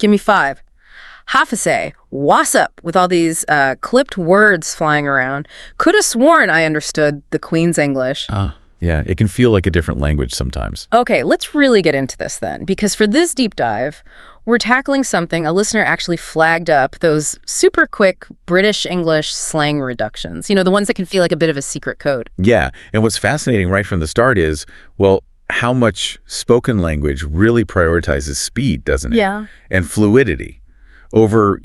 Give me 5. Hafase, what's up, with all these clipped words flying around. Could have sworn I understood the Queen's English. Yeah, it can feel like a different language sometimes. Okay, let's really get into this then, because for this deep dive, we're tackling something a listener actually flagged up, those super quick British English slang reductions. You know, the ones that can feel like a bit of a secret code. Yeah, and what's fascinating right from the start is, well, how much spoken language really prioritizes speed, doesn't it? Yeah. And fluidity over,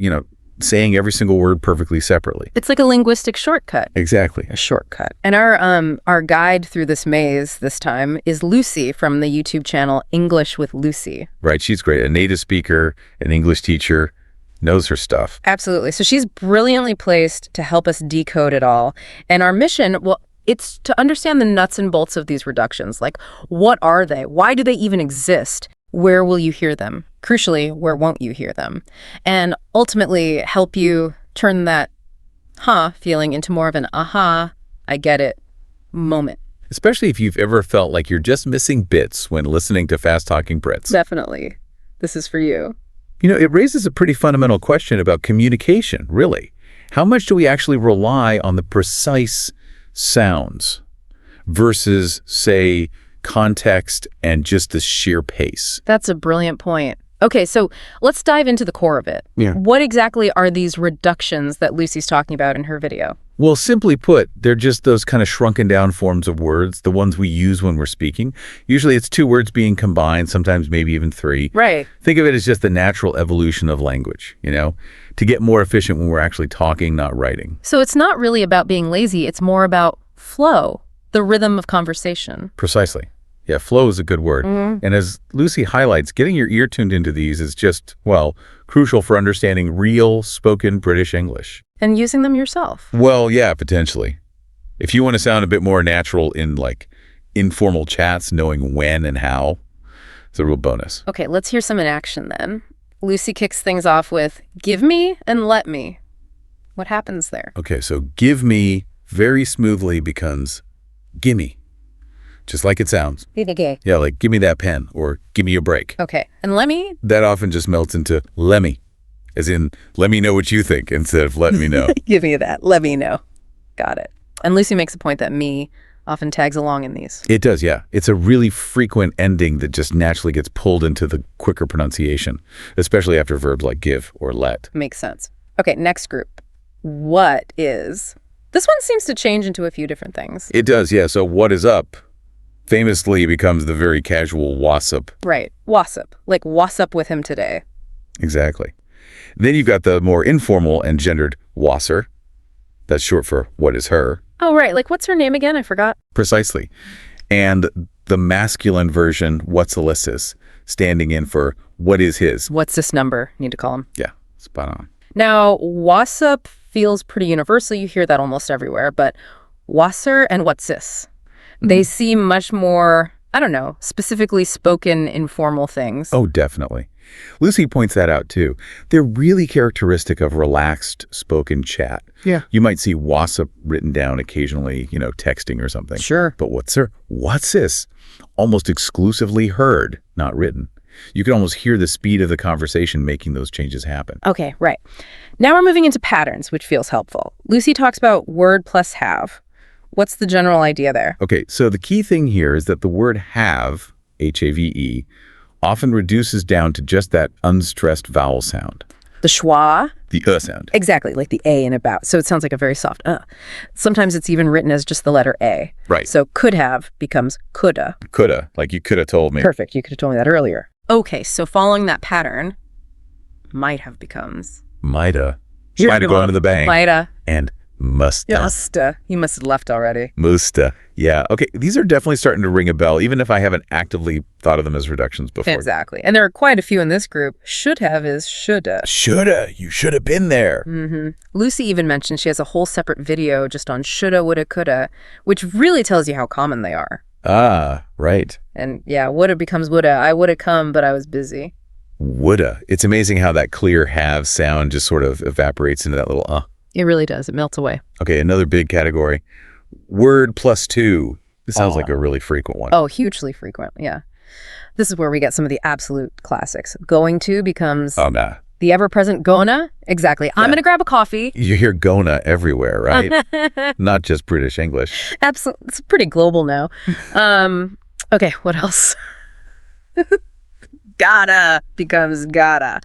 saying every single word perfectly separately. It's like a linguistic shortcut. Exactly. A shortcut. And our guide through this maze this time is Lucy from the YouTube channel English with Lucy. Right, she's great. A native speaker, an English teacher, knows her stuff. Absolutely. So she's brilliantly placed to help us decode it all. And our mission, well, it's to understand the nuts and bolts of these reductions. Like, what are they? Why do they even exist? Where will you hear them? Crucially, where won't you hear them? And ultimately help you turn that feeling into more of an aha, I get it moment. Especially if you've ever felt like you're just missing bits when listening to fast-talking Brits. Definitely. This is for you. It raises a pretty fundamental question about communication, really. How much do we actually rely on the precise sounds versus, say, context and just the sheer pace? That's a brilliant point. Okay, so let's dive into the core of it. Yeah. What exactly are these reductions that Lucy's talking about in her video? Well, simply put, they're just those kind of shrunken down forms of words, the ones we use when we're speaking. Usually it's 2 words being combined, sometimes maybe even 3. Right. Think of it as just the natural evolution of language, to get more efficient when we're actually talking, not writing. So it's not really about being lazy, it's more about flow, the rhythm of conversation. Precisely. Yeah, flow is a good word. And as Lucy highlights, getting your ear tuned into these is just, crucial for understanding real spoken British English. And using them yourself. Well, yeah, potentially. If you want to sound a bit more natural in, informal chats, knowing when and how, it's a real bonus. Okay, let's hear some in action then. Lucy kicks things off with, give me and let me. What happens there? Okay, so give me very smoothly becomes gimme. Just like it sounds. Yeah, like give me that pen or give me a break. Okay, and let me? That often just melts into let me, as in let me know what you think instead of let me know. Give me that. Let me know. Got it. And Lucy makes a point that me often tags along in these. It does, yeah. It's a really frequent ending that just naturally gets pulled into the quicker pronunciation, especially after verbs like give or let. Makes sense. Okay, next group. What is? This one seems to change into a few different things. It does, yeah. So what is up famously becomes the very casual wassup. Right, wassup. Like, what's up with him today? Exactly. Then you've got the more informal and gendered wasser. That's short for what is her. Oh, right. Like, what's her name again? I forgot. Precisely. And the masculine version, what's Alyssa's, standing in for what is his. What's this number? Need to call him. Yeah, spot on. Now, wassup feels pretty universal. You hear that almost everywhere. But wasser and what's this? They seem much more, I don't know, specifically spoken informal things. Oh, definitely. Lucy points that out, too. They're really characteristic of relaxed spoken chat. Yeah. You might see wassup written down occasionally, texting or something. Sure. But what's this? Almost exclusively heard, not written. You can almost hear the speed of the conversation making those changes happen. Okay, right. Now we're moving into patterns, which feels helpful. Lucy talks about word plus have. What's the general idea there? Okay, so the key thing here is that the word have, H-A-V-E, often reduces down to just that unstressed vowel sound. The schwa? The sound. Exactly, like the A in about. So it sounds like a very soft Sometimes it's even written as just the letter A. Right. So could have becomes coulda. Coulda, like you coulda told me. Perfect, you could have told me that earlier. Okay, so following that pattern, might have becomes. Mighta. Mighta gone to the bank. Mighta. And musta. Musta. He must have left already. Musta. Yeah. Okay. These are definitely starting to ring a bell, even if I haven't actively thought of them as reductions before. Exactly. And there are quite a few in this group. Should have is shoulda. Shoulda. You should have been there. Lucy even mentioned she has a whole separate video just on shoulda, woulda, coulda, which really tells you how common they are. Ah, right. And yeah, woulda becomes woulda. I woulda come, but I was busy. Woulda. It's amazing how that clear have sound just sort of evaporates into that little It really does. It melts away. Okay, another big category. Word plus two. This sounds like a really frequent one. Oh, hugely frequent, yeah. This is where we get some of the absolute classics. Going to becomes Nah. the ever-present gonna. Exactly. I'm going to grab a coffee. You hear gonna everywhere, right? Not just British English. Absolutely. It's pretty global now. Okay, what else? Gotta becomes gotta.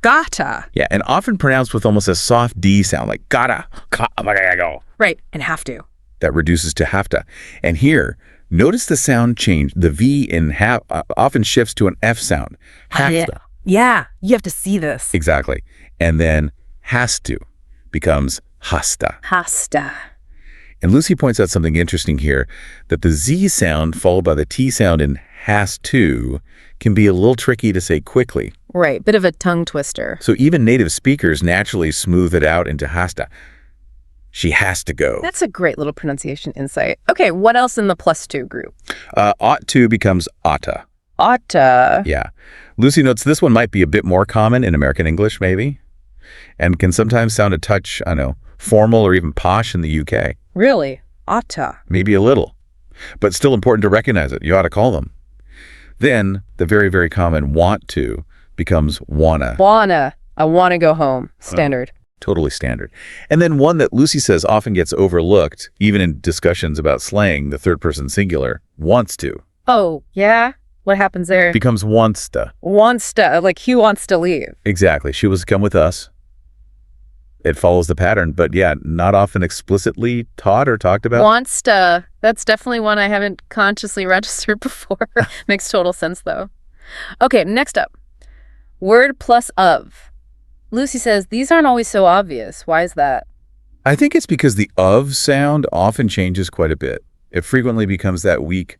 Gotta. Yeah, and often pronounced with almost a soft D sound, like gotta, go. Right, and have to. That reduces to have to. And here, notice the sound change. The V in have often shifts to an F sound. Have to. Yeah, you have to see this. Exactly. And then has to becomes hasta. Hasta. And Lucy points out something interesting here, that the Z sound followed by the T sound in has to can be a little tricky to say quickly. Right, bit of a tongue twister. So even native speakers naturally smooth it out into hasta. She has to go. That's a great little pronunciation insight. Okay, what else in the +2 group? Ought to becomes oughta. Oughta. Yeah. Lucy notes this one might be a bit more common in American English, maybe, and can sometimes sound a touch, I don't know, formal or even posh in the UK. Really? Oughta. Maybe a little, but still important to recognize it. You ought to call them. Then the very, very common want to becomes wanna. Wanna. I want to go home. Standard. Totally standard. And then one that Lucy says often gets overlooked, even in discussions about slang, the third person singular, wants to. Oh, yeah? What happens there? Becomes wants to. Wants to, like he wants to leave. Exactly. She was to come with us. It follows the pattern, but yeah, not often explicitly taught or talked about. Wants to. That's definitely one I haven't consciously registered before. Makes total sense, though. Okay, next up. Word plus of. Lucy says these aren't always so obvious. Why is that? I think it's because the of sound often changes quite a bit. It frequently becomes that weak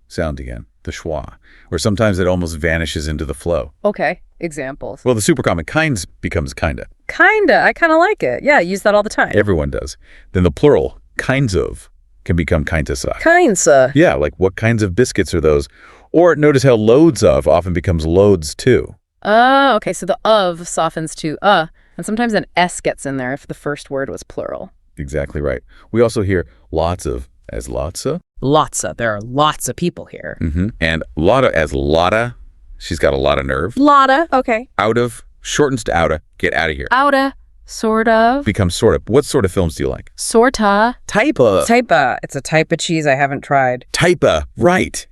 sound again, the schwa, or sometimes it almost vanishes into the flow. Okay, examples. Well, the super common kinds becomes kinda. Kinda. I kind of like it. Yeah, I use that all the time. Everyone does. Then the plural, kinds of, can become kindsa. Kindsa. Yeah, like what kinds of biscuits are those? Or notice how loads of often becomes loads too. Oh, okay. So the of softens to and sometimes an S gets in there if the first word was plural. Exactly right. We also hear lots of as lotsa. Lotsa. There are lots of people here. And lotta as lotta. She's got a lot of nerve. Lotta. Okay. Out of shortens to outa. Get out of here. Outa. Sort of. Becomes sort of. What sort of films do you like? Sorta. Type of. Typa. It's a type of cheese I haven't tried. Typa. Right.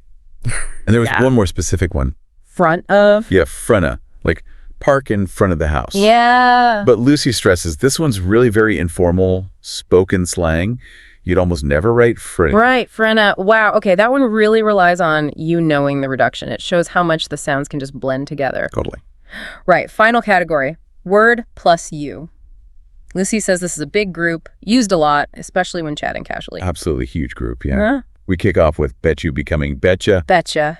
And there was Yeah. one more specific one. Front of. Yeah, fronta. Like park in front of the house. Yeah. But Lucy stresses this one's really very informal, spoken slang. You'd almost never write front. Right, Frenna. Wow. Okay, that one really relies on you knowing the reduction. It shows how much the sounds can just blend together. Totally. Right, final category. Word plus you. Lucy says this is a big group, used a lot, especially when chatting casually. Absolutely huge group, yeah. Huh? We kick off with bet you becoming betcha. Betcha.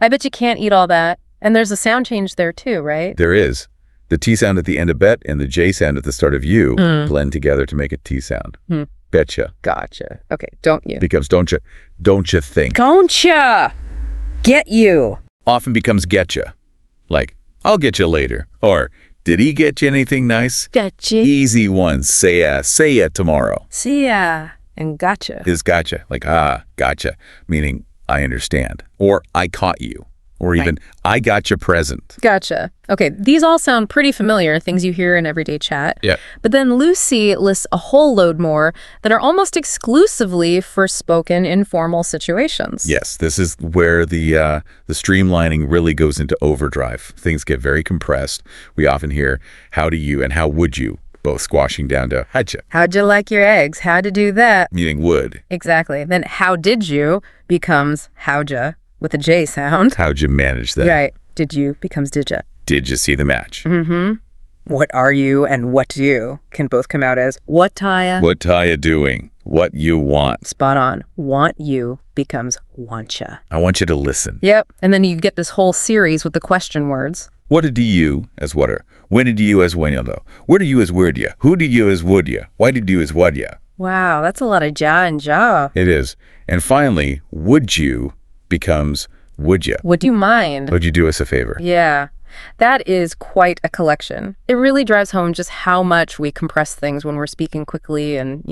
I bet you can't eat all that. And there's a sound change there too, right? There is. The T sound at the end of bet and the J sound at the start of you blend together to make a T sound. Betcha. Gotcha. Okay, don't you. Becomes don't you think. Don't get you. Often becomes getcha. Like, I'll get you later. Or, did he get you anything nice? Get you. Easy one. Say ya tomorrow. See ya. And gotcha. Is gotcha. Like, gotcha. Meaning, I understand. Or, I caught you. Or even, I got your present. Gotcha. Okay, these all sound pretty familiar, things you hear in everyday chat. Yeah. But then Lucy lists a whole load more that are almost exclusively for spoken informal situations. Yes, this is where the streamlining really goes into overdrive. Things get very compressed. We often hear, how do you and how would you, both squashing down to how'd you. How'd you like your eggs? How'd you do that? Meaning would. Exactly. Then how did you becomes how'd ya with a J sound. How'd you manage that? Right. Did you becomes did ya. Did you see the match? What are you and what do you can both come out as what Taya. What are you doing? What you want. Spot on. Want you becomes wantcha. I want you to listen. Yep. And then you get this whole series with the question words. What did you as what are? When did you as when you know? Where do you as word ya? Who did you as would ya? Why did you as what ya? Wow, that's a lot of ja and ja. It is. And finally, would you becomes would ya? Would you mind? Would you do us a favor? Yeah. That is quite a collection. It really drives home just how much we compress things when we're speaking quickly and,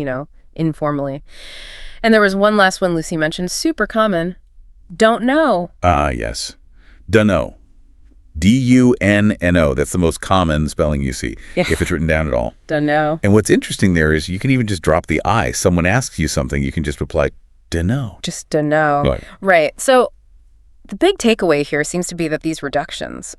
informally. And there was one last one Lucy mentioned, super common. Don't know. Ah, yes. Dunno. D-U-N-N-O. That's the most common spelling you see, if it's written down at all. Don't know. And what's interesting there is you can even just drop the I. Someone asks you something, you can just reply, dunno. Just don't know. Right. Right. So the big takeaway here seems to be that these reductions,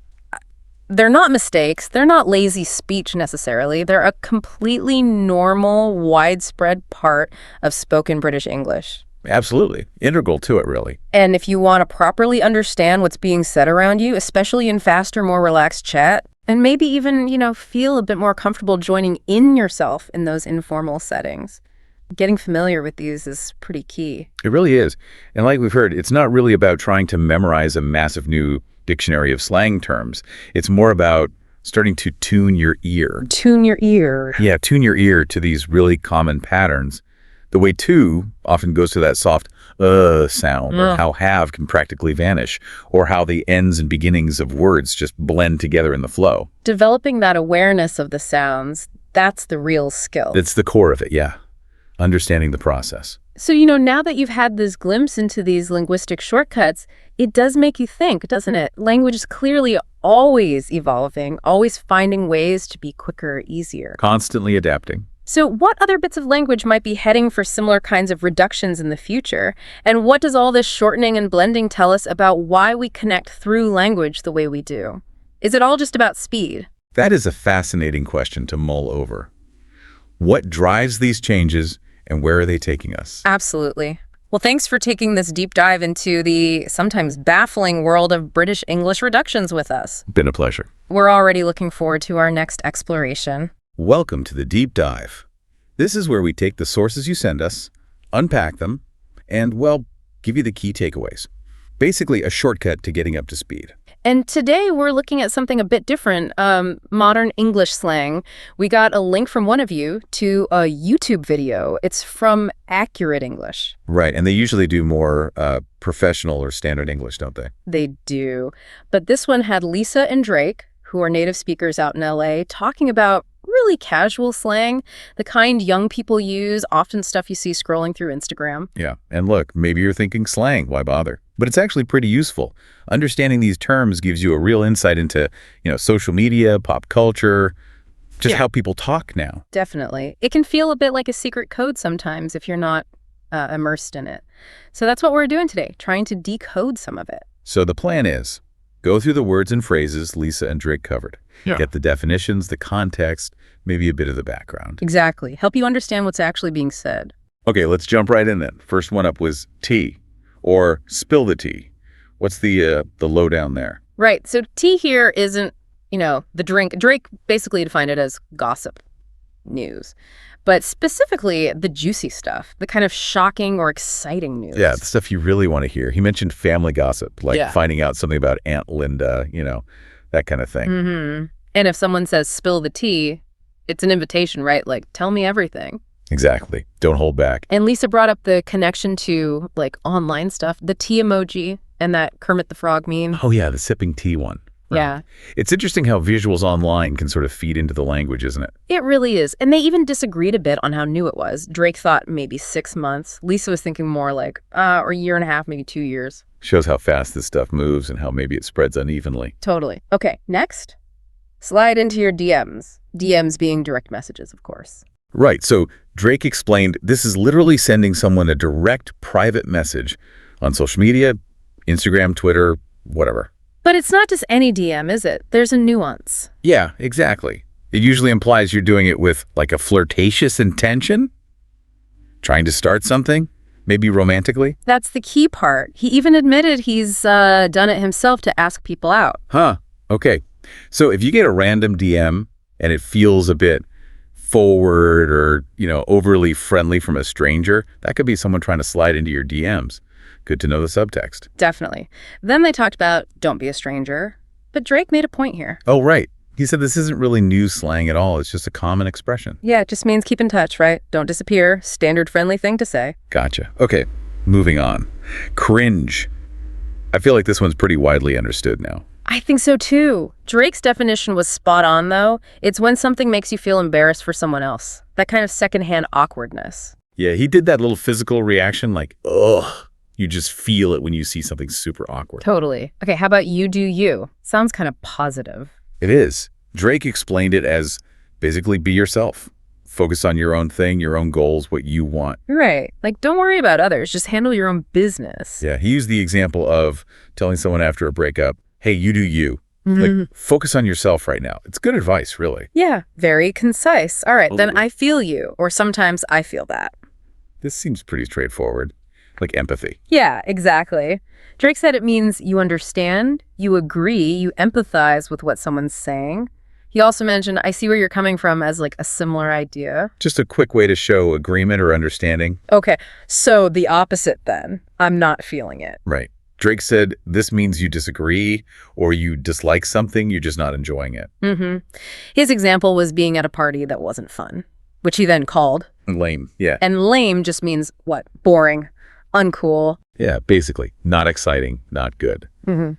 they're not mistakes. They're not lazy speech necessarily. They're a completely normal, widespread part of spoken British English. Absolutely. Integral to it, really. And if you want to properly understand what's being said around you, especially in faster, more relaxed chat, and maybe even, feel a bit more comfortable joining in yourself in those informal settings, getting familiar with these is pretty key. It really is. And like we've heard, it's not really about trying to memorize a massive new dictionary of slang terms. It's more about starting to tune your ear. Tune your ear. Yeah, tune your ear to these really common patterns. The way to often goes to that soft sound, or how have can practically vanish, or how the ends and beginnings of words just blend together in the flow. Developing that awareness of the sounds, that's the real skill. It's the core of it, yeah. Understanding the process. So, now that you've had this glimpse into these linguistic shortcuts, it does make you think, doesn't it? Language is clearly always evolving, always finding ways to be quicker, easier. Constantly adapting. So what other bits of language might be heading for similar kinds of reductions in the future? And what does all this shortening and blending tell us about why we connect through language the way we do? Is it all just about speed? That is a fascinating question to mull over. What drives these changes and where are they taking us? Absolutely. Well, thanks for taking this deep dive into the sometimes baffling world of British English reductions with us. Been a pleasure. We're already looking forward to our next exploration. Welcome to the Deep Dive. This is where we take the sources you send us, unpack them, and, give you the key takeaways. Basically, a shortcut to getting up to speed. And today we're looking at something a bit different, modern English slang. We got a link from one of you to a YouTube video. It's from Accurate English. Right, and they usually do more professional or standard English, don't they? They do. But this one had Lisa and Drake, who are native speakers out in LA, talking about really casual slang, the kind young people use, often stuff you see scrolling through Instagram. Yeah, and look, maybe you're thinking slang, why bother? But it's actually pretty useful. Understanding these terms gives you a real insight into, social media, pop culture, just how people talk now. Definitely. It can feel a bit like a secret code sometimes if you're not immersed in it. So that's what we're doing today, trying to decode some of it. So the plan is, go through the words and phrases Lisa and Drake covered. Yeah. Get the definitions, the context, maybe a bit of the background. Exactly. Help you understand what's actually being said. Okay, let's jump right in then. First one up was tea, or spill the tea. What's the lowdown there? Right. So tea here isn't, the drink. Drake basically defined it as gossip news. But specifically the juicy stuff, the kind of shocking or exciting news. Yeah, the stuff you really want to hear. He mentioned family gossip, like finding out something about Aunt Linda, that kind of thing. Mm-hmm. And if someone says spill the tea, it's an invitation, right? Like, tell me everything. Exactly. Don't hold back. And Lisa brought up the connection to, online stuff, the tea emoji and that Kermit the Frog meme. Oh, yeah, the sipping tea one. Right. Yeah. It's interesting how visuals online can sort of feed into the language, isn't it? It really is. And they even disagreed a bit on how new it was. Drake thought maybe 6 months. Lisa was thinking more like, or a year and a half, maybe 2 years. Shows how fast this stuff moves and how maybe it spreads unevenly. Totally. Okay, next. Slide into your DMs. DMs being direct messages, of course. Right. So Drake explained this is literally sending someone a direct private message on social media, Instagram, Twitter, whatever. But it's not just any DM, is it? There's a nuance. Yeah, exactly. It usually implies you're doing it with like a flirtatious intention, trying to start something, maybe romantically. That's the key part. He even admitted he's done it himself to ask people out. Huh. Okay. So if you get a random DM and it feels a bit forward or, overly friendly from a stranger, that could be someone trying to slide into your DMs. Good to know the subtext. Definitely. Then they talked about don't be a stranger. But Drake made a point here. Oh, right. He said this isn't really new slang at all. It's just a common expression. Yeah, it just means keep in touch, right? Don't disappear. Standard friendly thing to say. Gotcha. Okay, moving on. Cringe. I feel like this one's pretty widely understood now. I think so too. Drake's definition was spot on, though. It's when something makes you feel embarrassed for someone else. That kind of secondhand awkwardness. Yeah, he did that little physical reaction like, ugh. You just feel it when you see something super awkward. Totally. Okay, how about you do you? Sounds kind of positive. It is. Drake explained it as basically be yourself. Focus on your own thing, your own goals, what you want. Right. Like, don't worry about others. Just handle your own business. Yeah, he used the example of telling someone after a breakup, hey, you do you. Like, focus on yourself right now. It's good advice, really. Yeah, very concise. All right, then I feel you, or sometimes I feel that. This seems pretty straightforward, like empathy. Yeah, exactly. Drake said it means you understand, you agree, you empathize with what someone's saying. He also mentioned, I see where you're coming from as like a similar idea. Just a quick way to show agreement or understanding. Okay, so the opposite then. I'm not feeling it. Right. Drake said this means you disagree or you dislike something, you're just not enjoying it. His example was being at a party that wasn't fun, which he then called. Lame, yeah. And lame just means what? Boring, uncool. Yeah, basically. Not exciting, not good.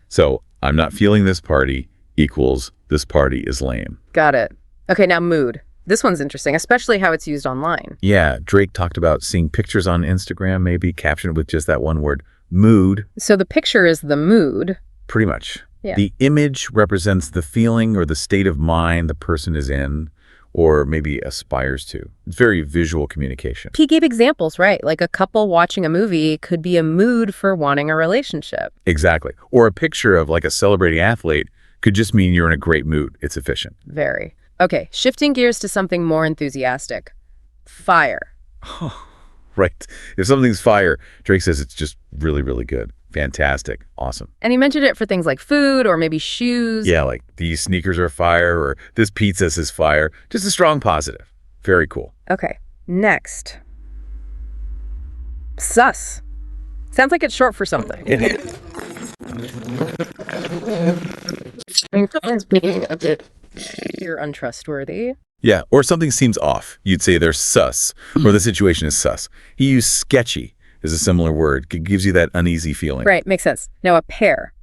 So I'm not feeling this party equals this party is lame. Got it. Okay, now mood. This one's interesting, especially how it's used online. Yeah, Drake talked about seeing pictures on Instagram, maybe captioned with just that one word, mood. So the picture is the mood. Pretty much. Yeah. The image represents the feeling or the state of mind the person is in or maybe aspires to. It's very visual communication. He gave examples, right? Like a couple watching a movie could be a mood for wanting a relationship. Exactly. Or a picture of like a celebrating athlete could just mean you're in a great mood. It's efficient. Very. Okay, shifting gears to something more enthusiastic. Fire. Right. If something's fire, Drake says it's just really, really good. Fantastic. Awesome. And he mentioned it for things like food or maybe shoes. Yeah, like these sneakers are fire or this pizza is fire. Just a strong positive. Very cool. Okay, next. Sus. Sounds like it's short for something. You're untrustworthy. Yeah, or something seems off. You'd say they're sus, or the situation is sus. He used sketchy as a similar word. It gives you that uneasy feeling. Right, makes sense. Now a pair.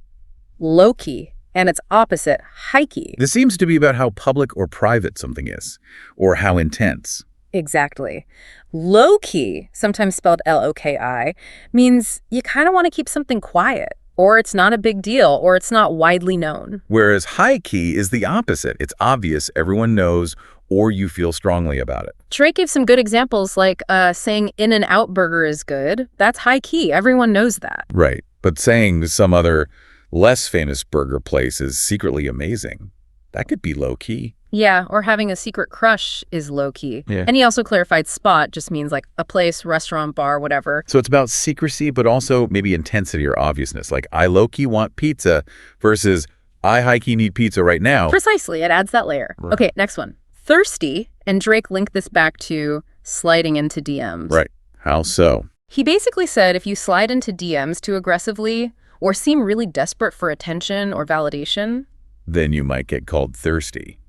Low-key, and its opposite, high-key. This seems to be about how public or private something is, or how intense. Exactly. Low-key, sometimes spelled L-O-K-I, means you kind of want to keep something quiet, or it's not a big deal, or it's not widely known. Whereas high key is the opposite. It's obvious, everyone knows, or you feel strongly about it. Drake gave some good examples, like saying In-N-Out Burger is good. That's high key. Everyone knows that. Right. But saying some other less famous burger place is secretly amazing, that could be low key. Yeah, or having a secret crush is low-key. Yeah. And he also clarified spot just means like a place, restaurant, bar, whatever. So it's about secrecy, but also maybe intensity or obviousness. Like, I low-key want pizza versus I high-key need pizza right now. Precisely. It adds that layer. Right. Okay, next one. Thirsty, and Drake linked this back to sliding into DMs. Right. How so? He basically said if you slide into DMs too aggressively or seem really desperate for attention or validation, Then you might get called thirsty.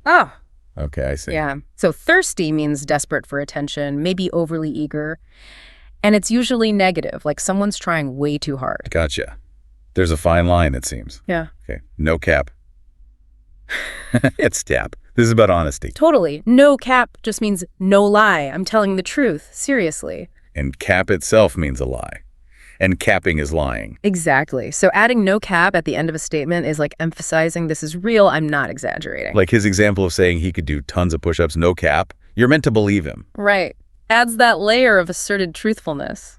oh, Okay, I see. yeah. So thirsty means desperate for attention, maybe overly eager. And it's usually negative, like someone's trying way too hard. Gotcha. There's a fine line, it seems. Yeah. Okay. No cap. It's tap. This is about honesty. Totally. No cap just means no lie. I'm telling the truth. Seriously. And cap itself means a lie. And capping is lying. Exactly. So adding no cap at the end of a statement is like emphasizing this is real. I'm not exaggerating. Like his example of saying he could do tons of push-ups, no cap. You're meant to believe him. Right. Adds that layer of asserted truthfulness.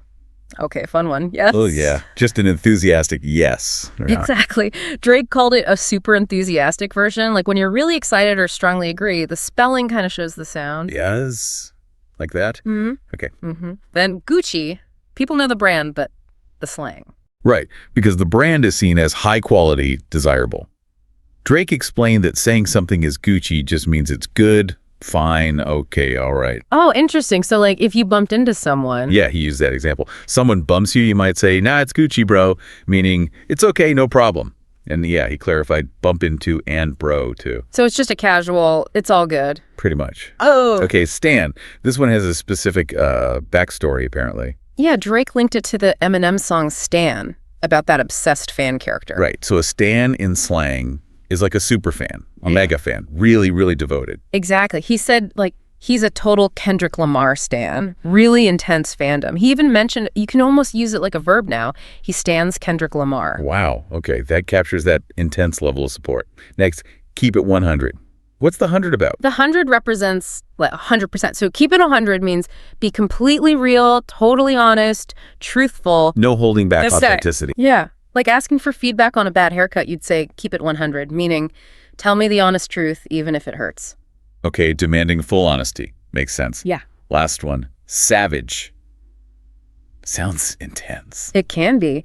Okay, fun one. Yes. Oh, yeah. Just an enthusiastic yes. Or not. Exactly. Drake called it a super enthusiastic version. Like when you're really excited or strongly agree, the spelling kind of shows the sound. Yes. Like that? Mm-hmm. Okay. Mm-hmm. Then Gucci. People know the brand, but the slang. Right, because the brand is seen as high quality, desirable. Drake explained that saying something is Gucci just means it's good, fine, okay, all right. Oh, interesting. So like if you bumped into someone. Yeah, he used that example. Someone bumps you, you might say, nah, it's Gucci, bro, meaning it's okay, no problem. And yeah, he clarified bump into and bro, too. So it's just a casual, it's all good. Pretty much. Oh. Okay, Stan. This one has a specific backstory, apparently. Yeah, Drake linked it to the Eminem song Stan, about that obsessed fan character. Right, so a stan in slang is like a super fan, a mega fan, really, really devoted. Exactly. He said, like, He's a total Kendrick Lamar stan. Really intense fandom. He even mentioned, you can almost use it like a verb now. He stans Kendrick Lamar. Wow. Okay, that captures that intense level of support. Next, keep it 100. What's the 100 about? The 100 represents like 100%. So keep it 100 means be completely real, totally honest, truthful. No holding back That's authenticity. Yeah. Like asking for feedback on a bad haircut, you'd say keep it 100, meaning tell me the honest truth even if it hurts. Okay, demanding full honesty. Makes sense. Yeah. Last one, savage. Sounds intense. It can be.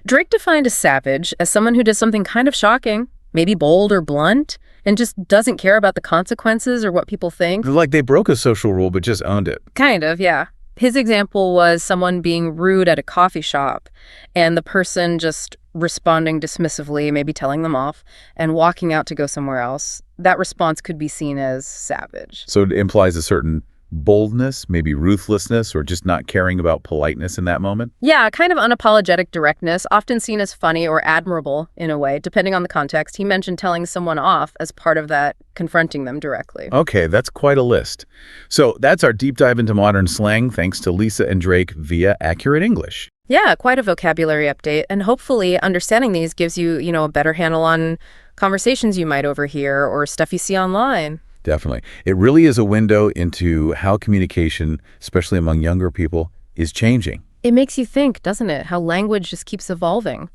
Drake defined a savage as someone who does something kind of shocking, maybe bold or blunt, and just doesn't care about the consequences or what people think. Like they broke a social rule but just owned it. Kind of, yeah. His example was someone being rude at a coffee shop and the person just responding dismissively, maybe telling them off, and walking out to go somewhere else. That response could be seen as savage. So it implies a certain boldness, maybe ruthlessness, or just not caring about politeness in that moment? Yeah, kind of unapologetic directness, often seen as funny or admirable in a way, depending on the context. He mentioned telling someone off as part of that, confronting them directly. Okay, that's quite a list. So that's our deep dive into modern slang, thanks to Lisa and Drake via Accurate English. Yeah, quite a vocabulary update. And hopefully understanding these gives you, a better handle on conversations you might overhear or stuff you see online. Definitely. It really is a window into how communication, especially among younger people, is changing. It makes you think, doesn't it? How language just keeps evolving.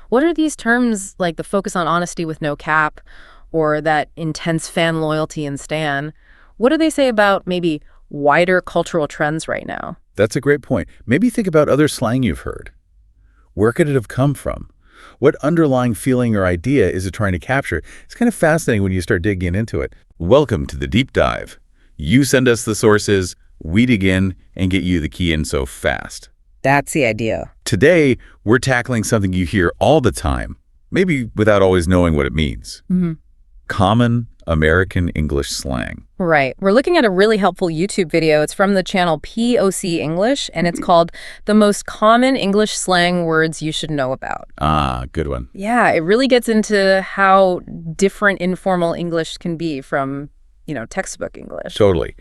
What are these terms like the focus on honesty with no cap or that intense fan loyalty and stan? What do they say about maybe wider cultural trends right now? That's a great point. Maybe think about other slang you've heard. Where could it have come from? What underlying feeling or idea is it trying to capture? It's kind of fascinating when you start digging into it. Welcome to the deep dive. You send us the sources, we dig in, and get you the key info fast. That's the idea. Today, we're tackling something you hear all the time, maybe without always knowing what it means. Common American English slang. Right. We're looking at a really helpful YouTube video. It's from the channel POC English, and it's called The Most Common English Slang Words You Should Know About. Ah, good one. Yeah, it really gets into how different informal English can be from, textbook English. Totally.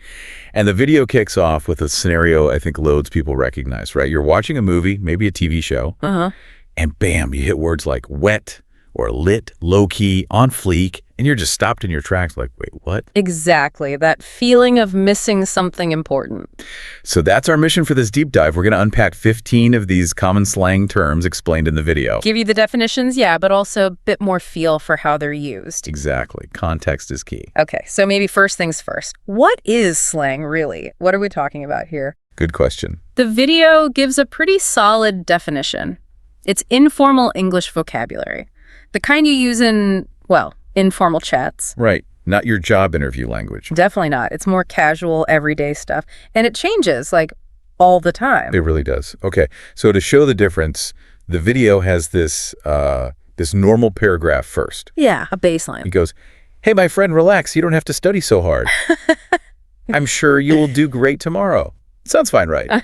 And the video kicks off with a scenario I think loads people recognize, right? You're watching a movie, maybe a TV show, and bam, you hit words like wet or lit, low-key, on fleek, and you're just stopped in your tracks like, wait, what? Exactly. That feeling of missing something important. So that's our mission for this deep dive. We're going to unpack 15 of these common slang terms explained in the video. Give you the definitions, yeah, but also a bit more feel for how they're used. Exactly. Context is key. Okay, so maybe first things first. What is slang, really? What are we talking about here? Good question. The video gives a pretty solid definition. It's informal English vocabulary. The kind you use in, informal chats. Right. Not your job interview language. Definitely not. It's more casual, everyday stuff. And it changes, all the time. It really does. Okay. So to show the difference, the video has this normal paragraph first. Yeah, a baseline. He goes, hey, my friend, relax. You don't have to study so hard. I'm sure you will do great tomorrow. Sounds fine, right?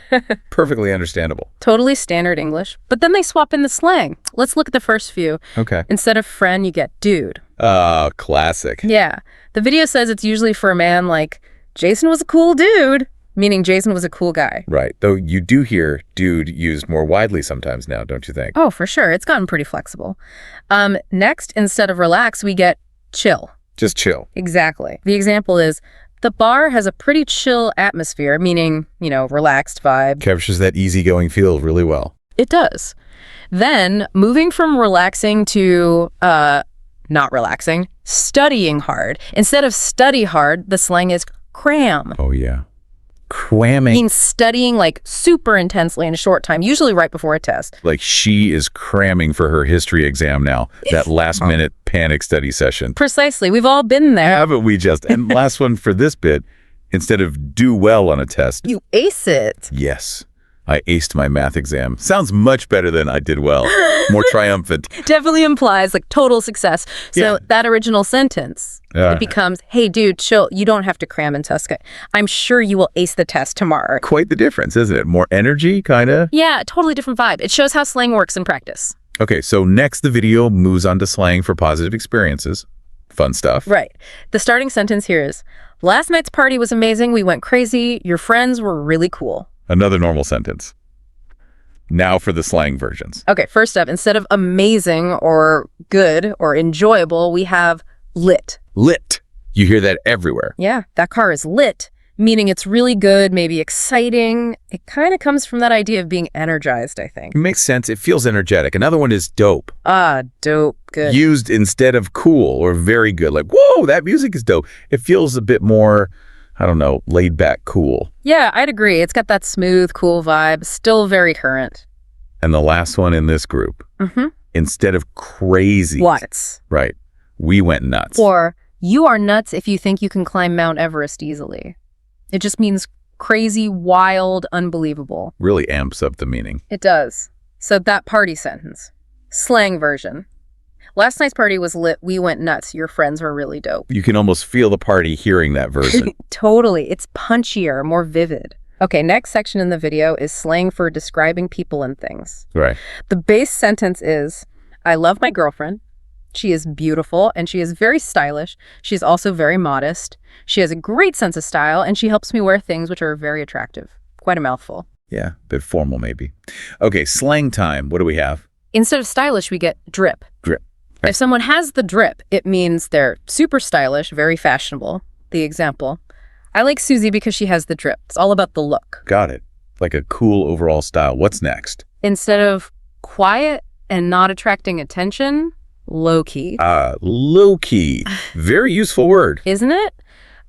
Perfectly understandable. Totally standard English. But then they swap in the slang. Let's look at the first few. Okay. Instead of friend, you get dude. Classic. Yeah. The video says it's usually for a man like, Jason was a cool dude, meaning Jason was a cool guy. Right. Though you do hear dude used more widely sometimes now, don't you think? Oh, for sure. It's gotten pretty flexible. Next, instead of relax, we get chill. Just chill. Exactly. The example is, the bar has a pretty chill atmosphere, meaning, relaxed vibe. Captures that easygoing feel really well. It does. Then, moving from relaxing to not relaxing, studying hard. Instead of study hard, the slang is cram. Oh, yeah. Cramming. Means studying super intensely in a short time, usually right before a test. Like she is cramming for her history exam now, that last-minute panic study session. Precisely. We've all been there. Haven't we just? And last one for this bit, instead of do well on a test. You ace it. Yes. I aced my math exam. Sounds much better than I did well. More triumphant. Definitely implies total success. So that original sentence, it becomes, hey, dude, chill. You don't have to cram in Tusca. I'm sure you will ace the test tomorrow. Quite the difference, isn't it? More energy, kind of? Yeah, totally different vibe. It shows how slang works in practice. Okay, so next the video moves on to slang for positive experiences. Fun stuff. Right. The starting sentence here is, last night's party was amazing. We went crazy. Your friends were really cool. Another normal sentence. Now for the slang versions. Okay, first up, instead of amazing or good or enjoyable, we have lit. Lit. You hear that everywhere. Yeah, that car is lit, meaning it's really good, maybe exciting. It kind of comes from that idea of being energized, I think. It makes sense. It feels energetic. Another one is dope. Ah, dope. Good. Used instead of cool or very good. Like, whoa, that music is dope. It feels a bit more, I don't know, laid back cool. Yeah, I'd agree. It's got that smooth, cool vibe, still very current. And the last one in this group, instead of crazy. What? Right. We went nuts. Or, you are nuts if you think you can climb Mount Everest easily. It just means crazy, wild, unbelievable. Really amps up the meaning. It does. So that party sentence. Slang version. Last night's party was lit. We went nuts. Your friends were really dope. You can almost feel the party hearing that version. Totally. It's punchier, more vivid. Okay, next section in the video is slang for describing people and things. Right. The base sentence is, I love my girlfriend. She is beautiful and she is very stylish. She's also very modest. She has a great sense of style and she helps me wear things which are very attractive. Quite a mouthful. Yeah, a bit formal maybe. Okay, slang time. What do we have? Instead of stylish, we get drip. Drip. If someone has the drip, it means they're super stylish, very fashionable. The example, I like Susie because she has the drip. It's all about the look. Got it. Like a cool overall style. What's next? Instead of quiet and not attracting attention, low-key. Low-key. Very useful word. Isn't it?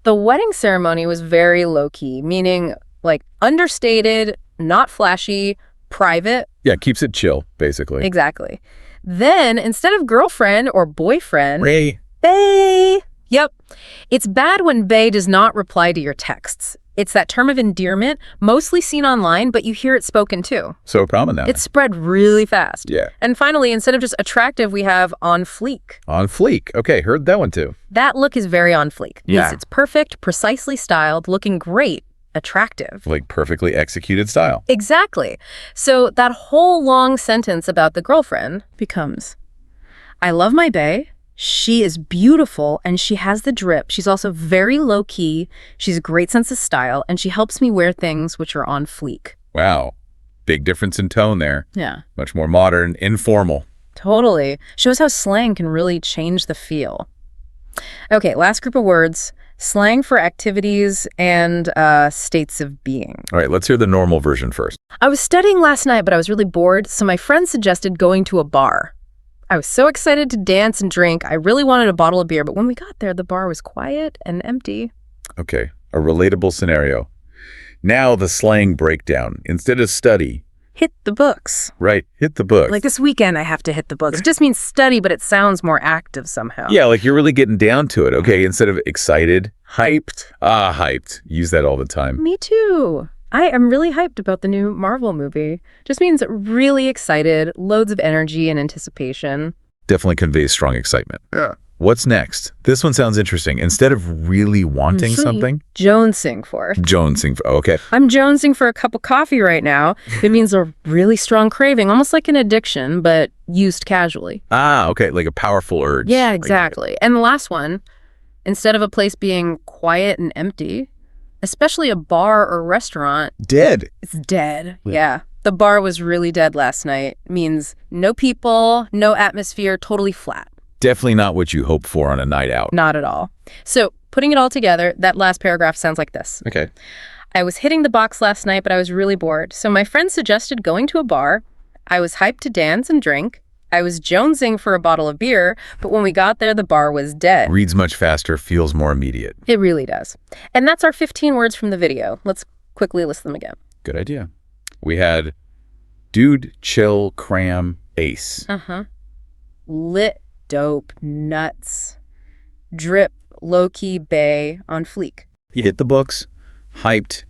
The wedding ceremony was very low-key, meaning like understated, not flashy, private. Yeah, keeps it chill, basically. Exactly. Then, instead of girlfriend or boyfriend, Ray. bae. Yep. It's bad when bae does not reply to your texts. It's that term of endearment, mostly seen online, but you hear it spoken too. So common now. It's spread really fast. Yeah. And finally, instead of just attractive, we have on fleek. On fleek. Okay, heard that one too. That look is very on fleek. Yeah. Means it's perfect, precisely styled, looking great, attractive. Like perfectly executed style. Exactly. So that whole long sentence about the girlfriend becomes, I love my bae. She is beautiful and she has the drip. She's also very low-key. She's a great sense of style and she helps me wear things which are on fleek. Wow. Big difference in tone there. Yeah. Much more modern, informal. Totally. Shows how slang can really change the feel. Okay, last group of words. Slang for activities and states of being. All right, let's hear the normal version first. I was studying last night, but I was really bored, so my friend suggested going to a bar. I was so excited to dance and drink. I really wanted a bottle of beer, but when we got there, the bar was quiet and empty. Okay, a relatable scenario. Now the slang breakdown. Instead of study. Hit the books. Right, hit the books. Like this weekend, I have to hit the books. It just means study, but it sounds more active somehow. Yeah, like you're really getting down to it. Okay, instead of excited, hyped. Hyped. Use that all the time. Me too. I am really hyped about the new Marvel movie. Just means really excited, loads of energy and anticipation. Definitely conveys strong excitement. Yeah. What's next? This one sounds interesting. Instead of really wanting something, Jonesing for. jonesing for. Okay. I'm jonesing for a cup of coffee right now. It means a really strong craving, almost like an addiction, but used casually. Okay, like a powerful urge. Yeah, exactly. And the last one, instead of a place being quiet and empty, especially a bar or restaurant, Dead. it's dead. Yeah. The bar was really dead last night. Means no people, no atmosphere, totally flat. Definitely not what you hope for on a night out. Not at all. So putting it all together, that last paragraph sounds like this. Okay. I was hitting the box last night, but I was really bored. So my friend suggested going to a bar. I was hyped to dance and drink. I was jonesing for a bottle of beer, but when we got there, the bar was dead. Reads much faster, feels more immediate. It really does. And that's our 15 words from the video. Let's quickly list them again. Good idea. We had dude, chill, cram, ace. Lit, dope, nuts, drip, low-key, bae, on fleek. You hit the books, hyped,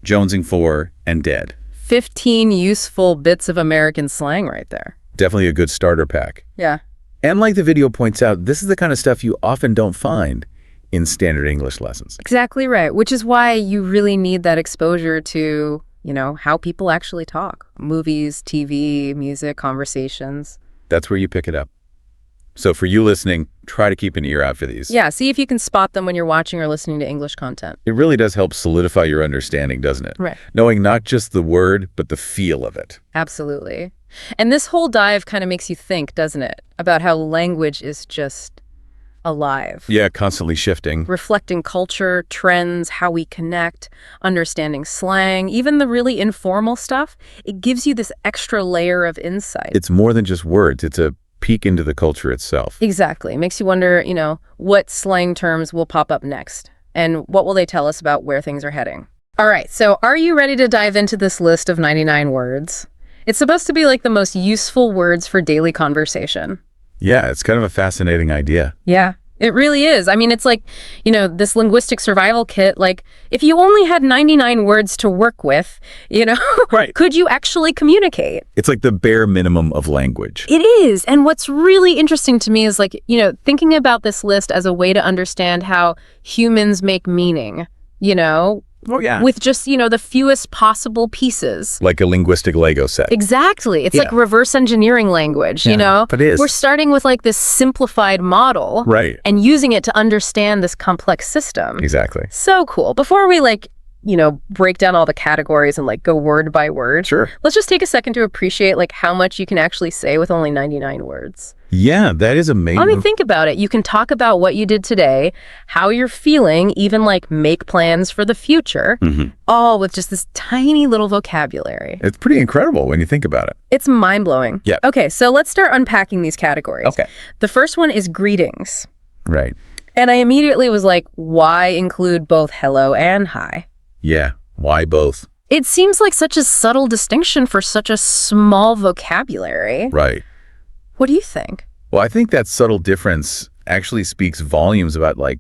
jonesing for, and dead. 15 useful bits of American slang right there. Definitely a good starter pack. Yeah. And like the video points out, this is the kind of stuff you often don't find in standard English lessons. Exactly right, which is why you really need that exposure to, you know, how people actually talk. Movies, TV, music, conversations. That's where you pick it up. So for you listening, try to keep an ear out for these. Yeah, see if you can spot them when you're watching or listening to English content. It really does help solidify your understanding, doesn't it? Right. Knowing not just the word, but the feel of it. Absolutely. And this whole dive kind of makes you think, doesn't it, about how language is just alive. Yeah, constantly shifting. Reflecting culture, trends, how we connect, understanding slang, even the really informal stuff. It gives you this extra layer of insight. It's more than just words. It's a peek into the culture itself. Exactly. It makes you wonder, what slang terms will pop up next and what will they tell us about where things are heading. All right, so are you ready to dive into this list of 99 words? It's supposed to be like the most useful words for daily conversation. Yeah, it's kind of a fascinating idea. Yeah, it really is. I mean, it's like, this linguistic survival kit, like if you only had 99 words to work with, Right. could you actually communicate? It's like the bare minimum of language. It is. And what's really interesting to me is like, thinking about this list as a way to understand how humans make meaning, Oh, yeah. with just, the fewest possible pieces. Like a linguistic Lego set. Exactly. It's like reverse engineering language, But it is. We're starting with like this simplified model. Right. And using it to understand this complex system. Exactly. So cool. Before we break down all the categories and like go word by word. Sure. Let's just take a second to appreciate like how much you can actually say with only 99 words. Yeah, that is amazing. I mean, think about it. You can talk about what you did today, how you're feeling, even like make plans for the future, all with just this tiny little vocabulary. It's pretty incredible when you think about it. It's mind-blowing. Yeah. Okay, so let's start unpacking these categories. Okay. The first one is greetings. Right. And I immediately was like, why include both hello and hi? Yeah. Why both? It seems like such a subtle distinction for such a small vocabulary. Right. What do you think? Well, I think that subtle difference actually speaks volumes about like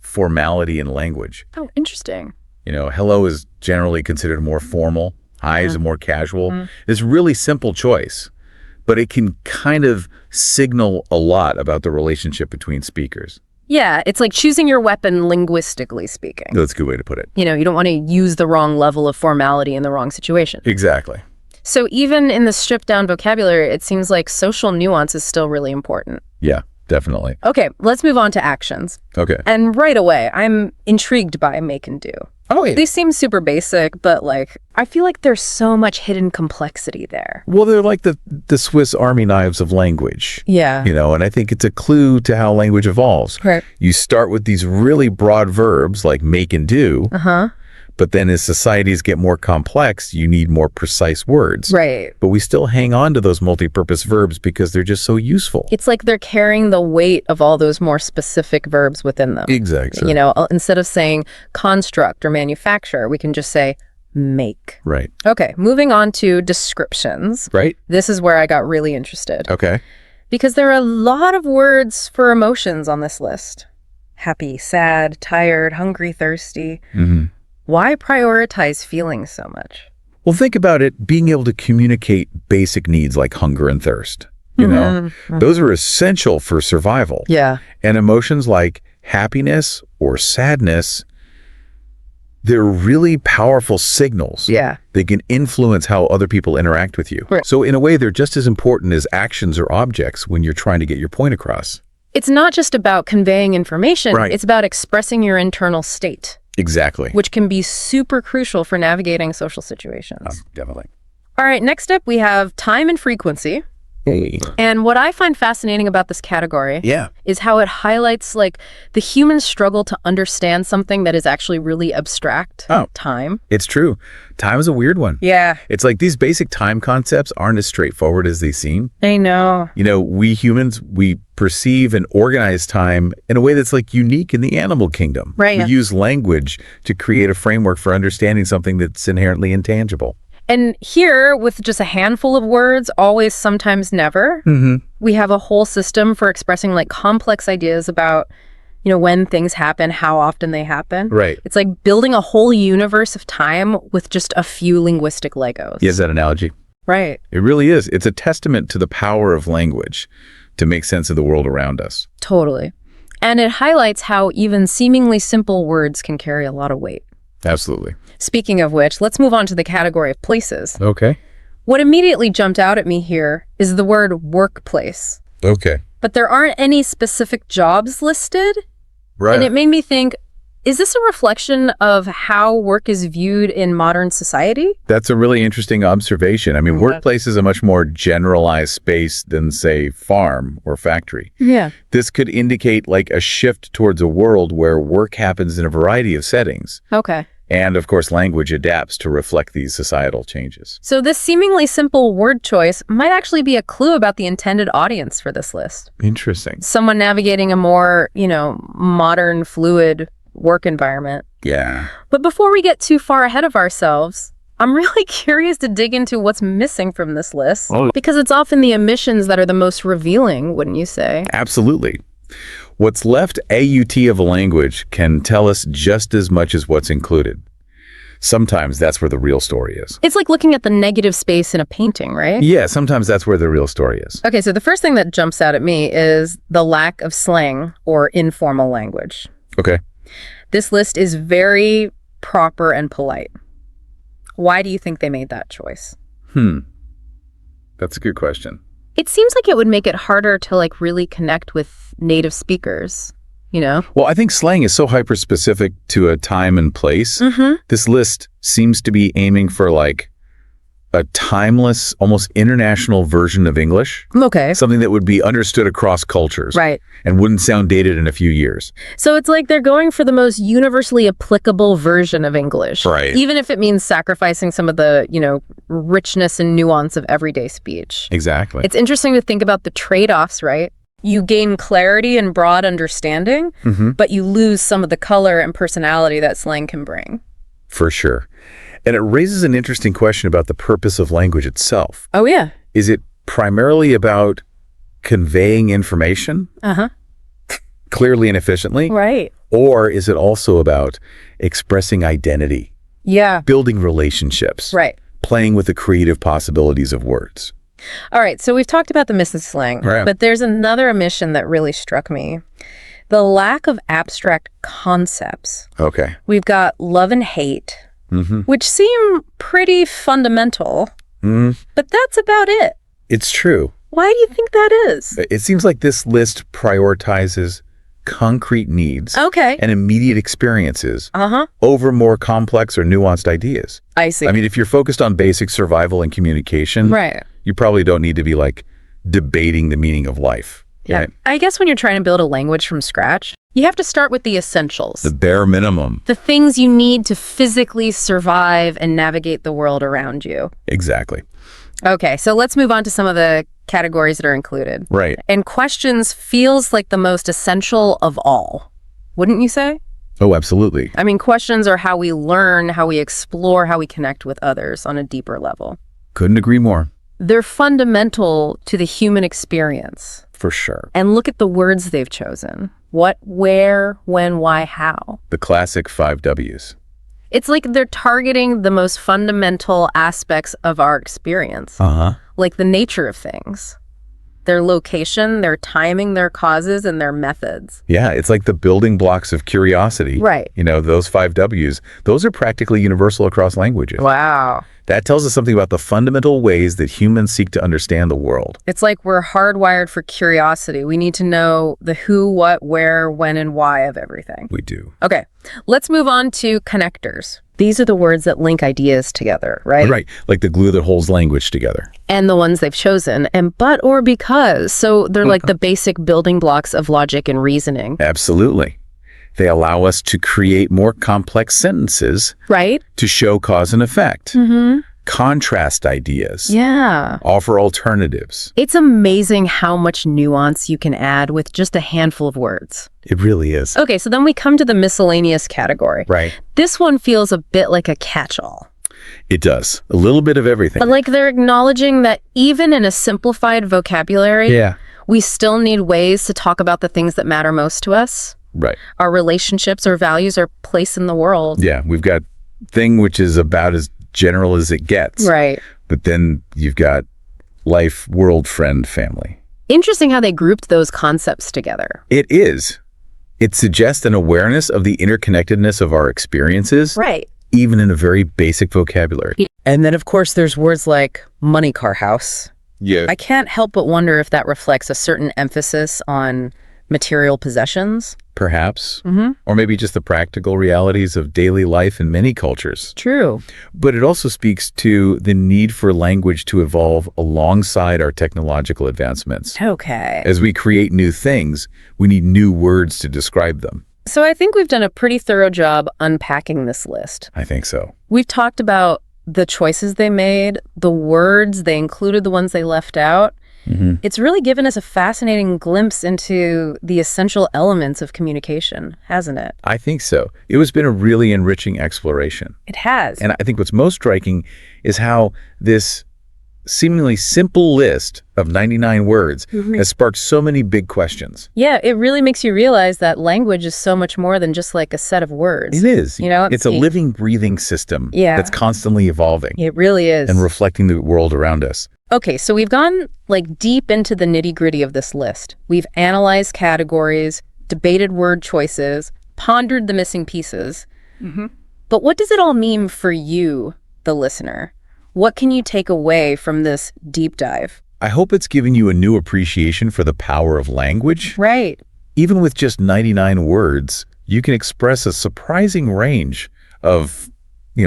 formality in language. Oh, interesting. Hello is generally considered more formal. Hi is a more casual. It's a really simple choice, but it can kind of signal a lot about the relationship between speakers. Yeah, it's like choosing your weapon linguistically speaking. That's a good way to put it. You don't want to use the wrong level of formality in the wrong situation. Exactly. So even in the stripped down vocabulary, it seems like social nuance is still really important. Yeah, definitely. Okay, let's move on to actions. Okay. And right away, I'm intrigued by make and do. Oh, yeah. These seem super basic, but like, I feel like there's so much hidden complexity there. Well, they're like the Swiss Army knives of language. Yeah. And I think it's a clue to how language evolves. Right. You start with these really broad verbs like make and do. Uh-huh. But then as societies get more complex, you need more precise words. Right. But we still hang on to those multi-purpose verbs because they're just so useful. It's like they're carrying the weight of all those more specific verbs within them. Exactly. Instead of saying construct or manufacture, we can just say make. Right. Okay, moving on to descriptions. Right. This is where I got really interested. Okay. Because there are a lot of words for emotions on this list. Happy, sad, tired, hungry, thirsty. Mm-hmm. Why prioritize feelings so much? Well, think about it. Being able to communicate basic needs like hunger and thirst. Those are essential for survival. Yeah. And emotions like happiness or sadness, they're really powerful signals. Yeah. They can influence how other people interact with you. Right. So in a way, they're just as important as actions or objects when you're trying to get your point across. It's not just about conveying information. Right. It's about expressing your internal state. Exactly. Which can be super crucial for navigating social situations. Definitely. All right, next up we have time and frequency. Hey. And what I find fascinating about this category Yeah. is how it highlights like the human struggle to understand something that is actually really abstract. Oh. Time. It's true. Time is a weird one. Yeah. It's like these basic time concepts aren't as straightforward as they seem. I know. We humans, we perceive and organize time in a way that's like unique in the animal kingdom. Right. We use language to create a framework for understanding something that's inherently intangible. And here, with just a handful of words, always, sometimes, never, we have a whole system for expressing like complex ideas about, when things happen, how often they happen. Right. It's like building a whole universe of time with just a few linguistic Legos. Yes, that analogy. Right. It really is. It's a testament to the power of language to make sense of the world around us. Totally. And it highlights how even seemingly simple words can carry a lot of weight. Absolutely. Speaking of which, let's move on to the category of places. Okay. What immediately jumped out at me here is the word workplace. Okay. but there aren't any specific jobs listed. Right. And it made me think, is this a reflection of how work is viewed in modern society? That's a really interesting observation. I mean, workplace is a much more generalized space than, say, farm or factory. Yeah. This could indicate like a shift towards a world where work happens in a variety of settings. Okay. And, of course, language adapts to reflect these societal changes. So this seemingly simple word choice might actually be a clue about the intended audience for this list. Interesting. Someone navigating a more, modern, fluid work environment. Yeah. But before we get too far ahead of ourselves, I'm really curious to dig into what's missing from this list, because it's often the omissions that are the most revealing, wouldn't you say? Absolutely. What's left AUT of a language can tell us just as much as what's included. Sometimes that's where the real story is. It's like looking at the negative space in a painting, right? Yeah, sometimes that's where the real story is. Okay, so the first thing that jumps out at me is the lack of slang or informal language. Okay. This list is very proper and polite. Why do you think they made that choice? That's a good question. It seems like it would make it harder to really connect with native speakers, Well, I think slang is so hyper-specific to a time and place. This list seems to be aiming for a timeless, almost international version of English. Okay. Something that would be understood across cultures. Right. And wouldn't sound dated in a few years. So it's like they're going for the most universally applicable version of English. Right. Even if it means sacrificing some of the, richness and nuance of everyday speech. Exactly. It's interesting to think about the trade-offs, right? You gain clarity and broad understanding, but you lose some of the color and personality that slang can bring. For sure. And it raises an interesting question about the purpose of language itself. Oh, yeah. Is it primarily about conveying information? Clearly and efficiently? Right. Or is it also about expressing identity? Yeah. Building relationships? Right. Playing with the creative possibilities of words? All right, so we've talked about the missing slang, Right. but there's another omission that really struck me. The lack of abstract concepts. Okay. We've got love and hate, which seem pretty fundamental, but that's about it. It's true. Why do you think that is? It seems like this list prioritizes concrete needs Okay. and immediate experiences over more complex or nuanced ideas. I see. I mean, if you're focused on basic survival and communication, Right. you probably don't need to be debating the meaning of life. Yeah. Right? I guess when you're trying to build a language from scratch, you have to start with the essentials. The bare minimum. The things you need to physically survive and navigate the world around you. Exactly. Okay, so let's move on to some of the categories that are included. Right. And questions feels like the most essential of all, wouldn't you say? Oh, absolutely. I mean, questions are how we learn, how we explore, how we connect with others on a deeper level. Couldn't agree more. They're fundamental to the human experience. For sure. And look at the words they've chosen. What, where, when, why, how. The classic 5 W's. It's like they're targeting the most fundamental aspects of our experience, like the nature of things, their location, their timing, their causes, and their methods. Yeah, it's like the building blocks of curiosity. Right. Those 5 W's, those are practically universal across languages. Wow. That tells us something about the fundamental ways that humans seek to understand the world. It's like we're hardwired for curiosity. We need to know the who, what, where, when, and why of everything. We do. Okay, let's move on to connectors. These are the words that link ideas together, right? Right, like the glue that holds language together. And the ones they've chosen, and but or because. So they're like the basic building blocks of logic and reasoning. Absolutely. They allow us to create more complex sentences. Right? To show cause and effect. Contrast ideas. Yeah. Offer alternatives. It's amazing how much nuance you can add with just a handful of words. It really is. Okay, so then we come to the miscellaneous category. Right. This one feels a bit like a catch-all. It does. A little bit of everything. But they're acknowledging that even in a simplified vocabulary, we still need ways to talk about the things that matter most to us. Right. Our relationships, our values, our place in the world. Yeah, we've got thing which is about as general as it gets. Right. But then you've got life, world, friend, family. Interesting how they grouped those concepts together. It is. It suggests an awareness of the interconnectedness of our experiences. Right. Even in a very basic vocabulary. And then, of course, there's words like money car house, Yeah. I can't help but wonder if that reflects a certain emphasis on material possessions. Perhaps. Or maybe just the practical realities of daily life in many cultures. True. But it also speaks to the need for language to evolve alongside our technological advancements. Okay. As we create new things, we need new words to describe them. So I think we've done a pretty thorough job unpacking this list. I think so. We've talked about the choices they made, the words they included, the ones they left out. It's really given us a fascinating glimpse into the essential elements of communication, hasn't it? I think so. It has been a really enriching exploration. It has. And I think what's most striking is how this seemingly simple list of 99 words has sparked so many big questions. Yeah, it really makes you realize that language is so much more than just like a set of words. It is. You know, it's a living, breathing system that's constantly evolving. It really is. And reflecting the world around us. Okay, so we've gone like deep into the nitty-gritty of this list. We've analyzed categories, debated word choices, pondered the missing pieces. But what does it all mean for you, the listener? What can you take away from this deep dive? I hope it's given you a new appreciation for the power of language. Right. Even with just 99 words, you can express a surprising range of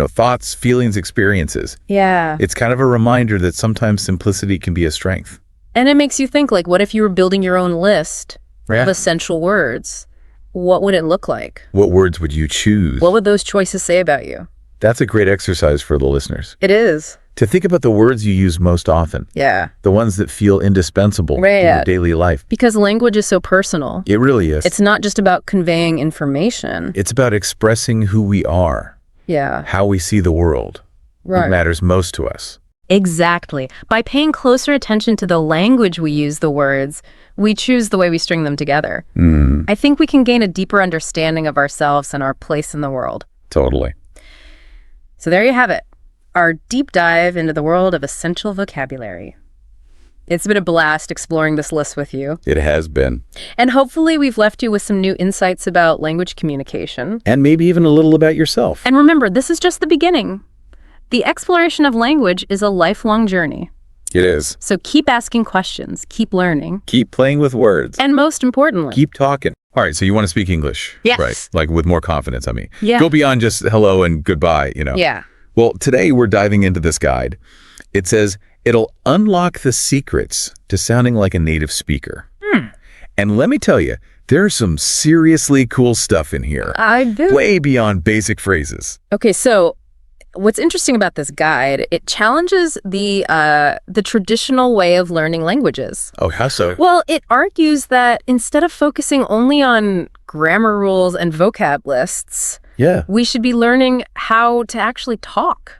thoughts, feelings, experiences. Yeah. It's kind of a reminder that sometimes simplicity can be a strength. And it makes you think, like, what if you were building your own list of essential words? What would it look like? What words would you choose? What would those choices say about you? That's a great exercise for the listeners. It is. To think about the words you use most often. Yeah. The ones that feel indispensable in your daily life. Because language is so personal. It really is. It's not just about conveying information. It's about expressing who we are. Yeah. How we see the world. What matters most to us. Exactly. By paying closer attention to the language we use the words, we choose the way we string them together. I think we can gain a deeper understanding of ourselves and our place in the world. Totally. So there you have it. Our deep dive into the world of essential vocabulary. It's been a blast exploring this list with you. It has been. And hopefully we've left you with some new insights about language communication. And maybe even a little about yourself. And remember, this is just the beginning. The exploration of language is a lifelong journey. It is. So keep asking questions, keep learning. Keep playing with words. And most importantly, keep talking. All right, so you want to speak English? Yes. Right, like with more confidence, I mean. Yeah. Go beyond just hello and goodbye, Yeah. Well, today we're diving into this guide. It says, it'll unlock the secrets to sounding like a native speaker. And let me tell you, there's some seriously cool stuff in here. I do. Way beyond basic phrases. Okay, so what's interesting about this guide, it challenges the traditional way of learning languages. Oh, how so? Well, it argues that instead of focusing only on grammar rules and vocab lists, we should be learning how to actually talk,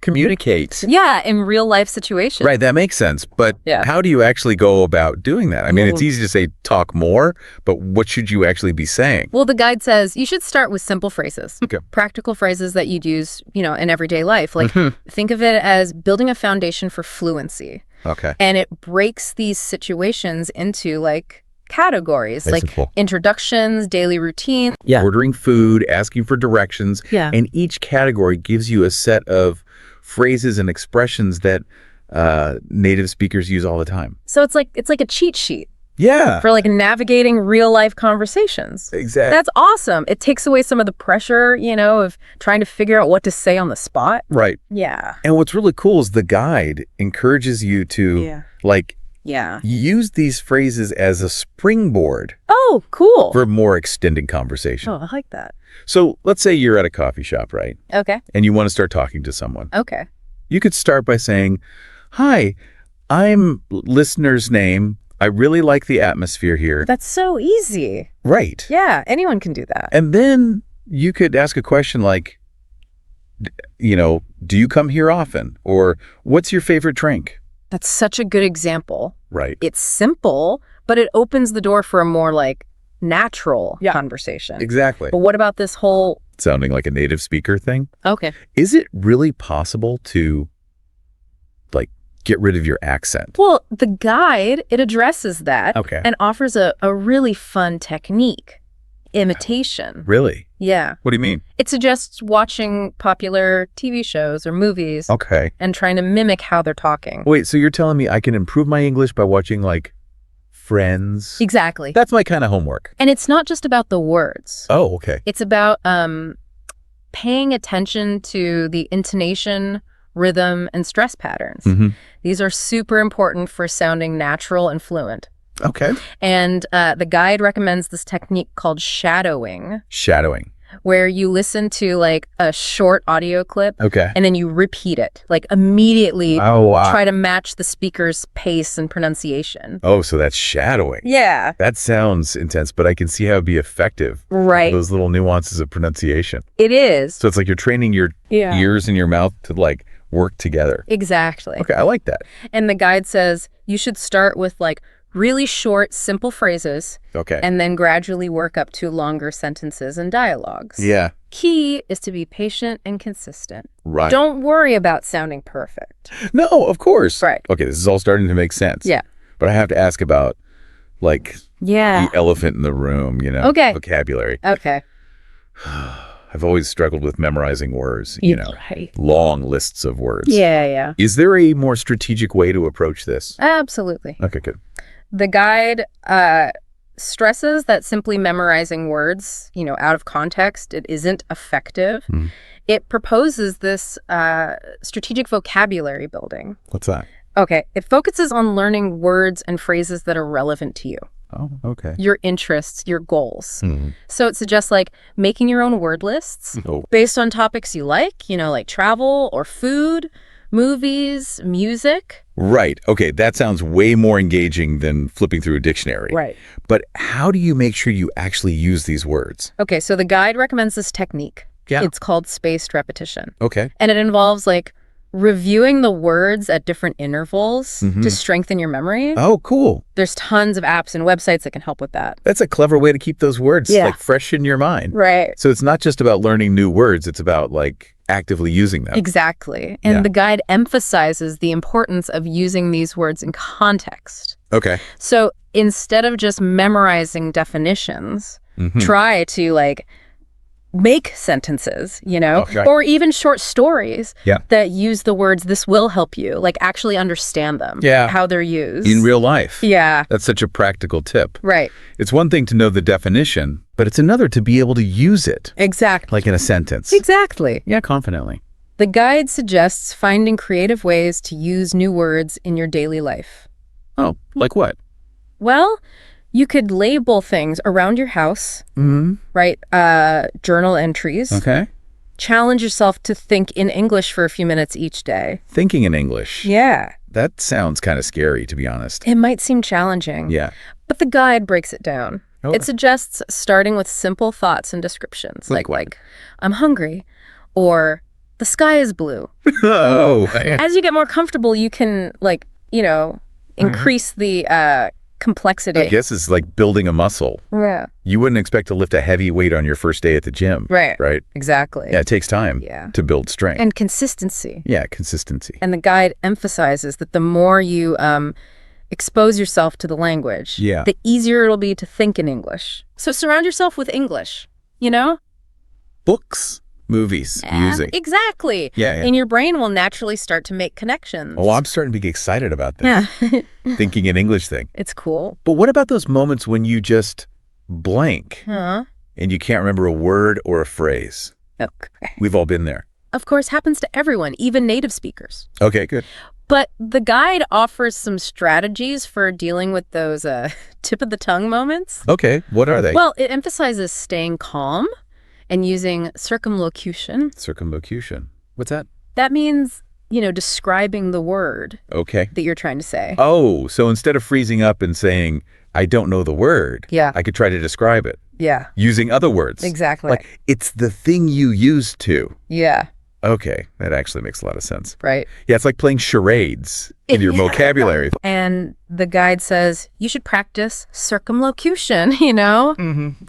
Communicate. Yeah, in real life situations. Right, that makes sense. But how do you actually go about doing that? I mean, it's easy to say talk more, but what should you actually be saying? Well, the guide says you should start with simple phrases. Okay. Practical phrases that you'd use, in everyday life. Like, think of it as building a foundation for fluency. Okay. And it breaks these situations into, like, categories, like introductions, daily routine. Ordering food, asking for directions. And each category gives you a set of phrases and expressions that native speakers use all the time. So it's like a cheat sheet. Yeah. For like navigating real life conversations. Exactly. That's awesome. It takes away some of the pressure, of trying to figure out what to say on the spot. Right. Yeah. And what's really cool is the guide encourages you to use these phrases as a springboard. Oh, cool. For more extended conversation. Oh, I like that. So let's say you're at a coffee shop, right? Okay. And you want to start talking to someone. Okay. You could start by saying, hi, I'm listener's name. I really like the atmosphere here. That's so easy. Right. Yeah, anyone can do that. And then you could ask a question like, do you come here often? Or what's your favorite drink? That's such a good example. Right. It's simple, but it opens the door for a more like natural conversation. Exactly. But what about this whole sounding like a native speaker thing? Okay. Is it really possible to get rid of your accent? Well, the guide, it addresses that and offers a really fun technique. imitation. Really? Yeah. What do you mean? It suggests watching popular TV shows or movies Okay. and trying to mimic how they're talking. Wait, so you're telling me I can improve my English by watching, like, Friends? Exactly. That's my kind of homework. And it's not just about the words. Oh, okay. It's about paying attention to the intonation, rhythm, and stress patterns. Mm-hmm. These are super important for sounding natural and fluent. Okay. And the guide recommends this technique called shadowing, Shadowing. where you listen to like a short audio clip Okay. and then you repeat it, like immediately Oh, wow. try to match the speaker's pace and pronunciation. Oh, so that's shadowing. Yeah. That sounds intense, but I can see how it'd be effective. Right. Those little nuances of pronunciation. It is. So it's like you're training your Yeah. ears and your mouth to, like, work together. Exactly. Okay, I like that. And the guide says you should start with like really short, simple phrases Okay. and then gradually work up to longer sentences and dialogues. Yeah. Key is to be patient and consistent. Right. Don't worry about sounding perfect. No, of course. Right. Okay, this is all starting to make sense. Yeah. But I have to ask about, like, Yeah. the elephant in the room, you know? Okay. Vocabulary. Okay. I've always struggled with memorizing words, you know? Right. Long lists of words. Yeah. Is there a more strategic way to approach this? Absolutely. Okay, good. The guide stresses that simply memorizing words, out of context, it isn't effective. Mhm. It proposes this strategic vocabulary building. What's that? Okay, it focuses on learning words and phrases that are relevant to you, Oh, okay. your interests, your goals. Mhm. So it suggests like making your own word lists Oh, based on topics you like, like travel or food, movies, music. right. Okay, that sounds way more engaging than flipping through a dictionary. Right. But how do you make sure you actually use these words? Okay, so the guide recommends this technique. Yeah. It's called spaced repetition. Okay. And it involves like reviewing the words at different intervals to strengthen your memory. Oh, cool. There's tons of apps and websites that can help with that. That's a clever way to keep those words Yeah. like fresh in your mind. Right. So it's not just about learning new words, it's about like actively using them. Exactly. And Yeah. the guide emphasizes the importance of using these words in context. Okay. So instead of just memorizing definitions, Mhm. try to like make sentences, Okay. or even short stories Yeah. that use the words. This will help you like actually understand them, Yeah. how they're used. In real life. Yeah, That's such a practical tip. right. It's one thing to know the definition, but it's another to be able to use it, Exactly. like in a sentence. Exactly. Yeah, confidently. The guide suggests finding creative ways to use new words in your daily life. Oh, like what? Well, you could label things around your house, Mm-hmm. write journal entries, Okay. challenge yourself to think in English for a few minutes each day. Thinking in English. Yeah, That sounds kind of scary, to be honest. it might seem challenging, Yeah. but the guide breaks it down. Oh. It suggests starting with simple thoughts and descriptions, Like what? like I'm hungry, or the sky is blue. Oh. As you get more comfortable, you can increase the complexity. I guess it's like building a muscle. Yeah. You wouldn't expect to lift a heavy weight on your first day at the gym. Right. Right? Exactly. Yeah, it takes time Yeah. to build strength. And consistency. Yeah, consistency. And the guide emphasizes that the more you expose yourself to the language, Yeah. the easier it'll be to think in English. So surround yourself with English, Books, movies, music. Exactly. Yeah. And your brain will naturally start to make connections. Oh, I'm starting to get excited about this. Yeah. Thinking in English thing. It's cool. But what about those moments when you just blank Huh? and you can't remember a word or a phrase? Okay. We've all been there. Of course, happens to everyone, even native speakers. Okay, good. But the guide offers some strategies for dealing with those tip of the tongue moments. Okay, what are they? Well, it emphasizes staying calm and using circumlocution. Circumlocution. What's that? That means, describing the word Okay. that you're trying to say. Oh, so instead of freezing up and saying, I don't know the word, Yeah. I could try to describe it Yeah, using other words. exactly. Like, it's the thing you used to. Yeah, Okay, that actually makes a lot of sense. right. Yeah, it's like playing charades in your Yeah. vocabulary. And the guide says you should practice circumlocution,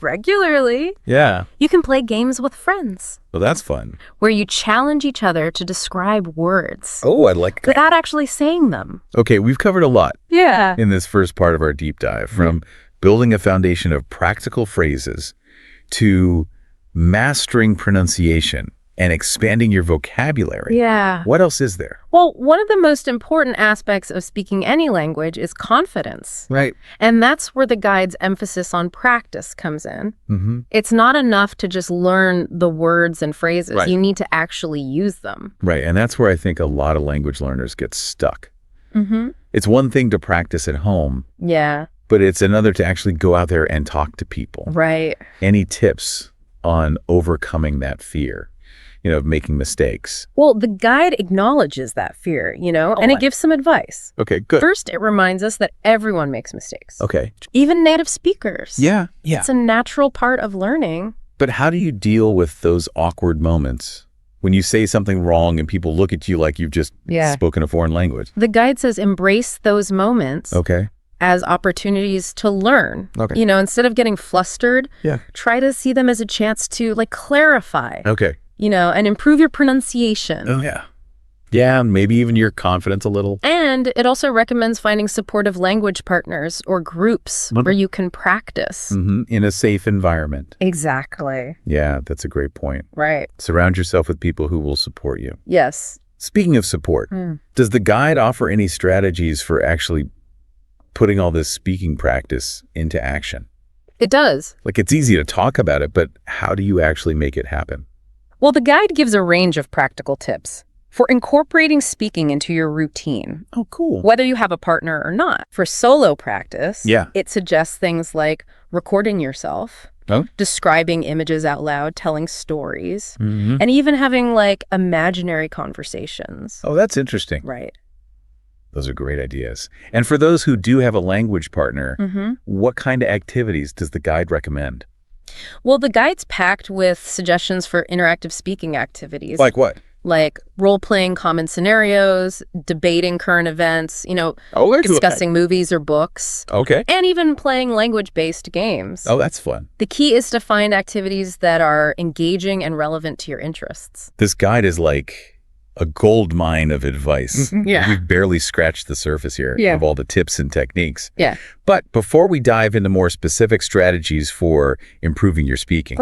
regularly. Yeah. You can play games with friends Well, that's fun. where you challenge each other to describe words Oh, I like that. without actually saying them. Okay, we've covered a lot Yeah. in this first part of our deep dive, from building a foundation of practical phrases to mastering pronunciation and expanding your vocabulary. Yeah. What else is there? Well, one of the most important aspects of speaking any language is confidence. Right. And that's where the guide's emphasis on practice comes in. Mm-hmm. It's not enough to just learn the words and phrases. Right. You need to actually use them. Right. And that's where I think a lot of language learners get stuck. Mm-hmm. It's one thing to practice at home, Yeah. but it's another to actually go out there and talk to people. Right. Any tips on overcoming that fear, of making mistakes? Well, the guide acknowledges that fear, and it gives some advice. Okay, good. First, it reminds us that everyone makes mistakes. Okay. Even native speakers. Yeah. It's a natural part of learning. But how do you deal with those awkward moments when you say something wrong and people look at you like you've just spoken a foreign language? The guide says embrace those moments. Okay. As opportunities to learn. Okay. Instead of getting flustered, try to see them as a chance to clarify. Okay. And improve your pronunciation. Oh, yeah. Yeah, maybe even your confidence a little. And it also recommends finding supportive language partners or groups where you can practice. Mm-hmm. In a safe environment. Exactly. Yeah, that's a great point. Right. Surround yourself with people who will support you. Yes. Speaking of support, does the guide offer any strategies for actually putting all this speaking practice into action? It does. It's easy to talk about it, but how do you actually make it happen? Well, the guide gives a range of practical tips for incorporating speaking into your routine. Oh, cool. Whether you have a partner or not. For solo practice, it suggests things like recording yourself, describing images out loud, telling stories, and even having imaginary conversations. Oh, that's interesting. Right. Those are great ideas. And for those who do have a language partner, what kind of activities does the guide recommend? Well, the guide's packed with suggestions for interactive speaking activities. Like what? Like role-playing common scenarios, debating current events, discussing movies or books. Okay. And even playing language-based games. Oh, that's fun. The key is to find activities that are engaging and relevant to your interests. This guide is like a gold mine of advice. Yeah. We've barely scratched the surface here of all the tips and techniques. Yeah. But before we dive into more specific strategies for improving your speaking,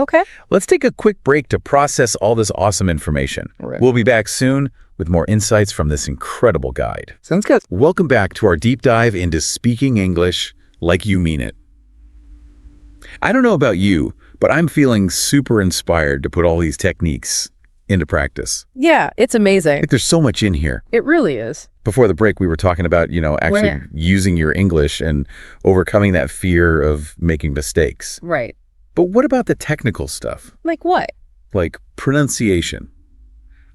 let's take a quick break to process all this awesome information. Right. We'll be back soon with more insights from this incredible guide. Sounds good. Welcome back to our deep dive into speaking English like you mean it. I don't know about you, but I'm feeling super inspired to put all these techniques into practice. Yeah, it's amazing. There's so much in here. It really is. Before the break, we were talking about, actually using your English and overcoming that fear of making mistakes. Right. But what about the technical stuff? Like what? Like pronunciation.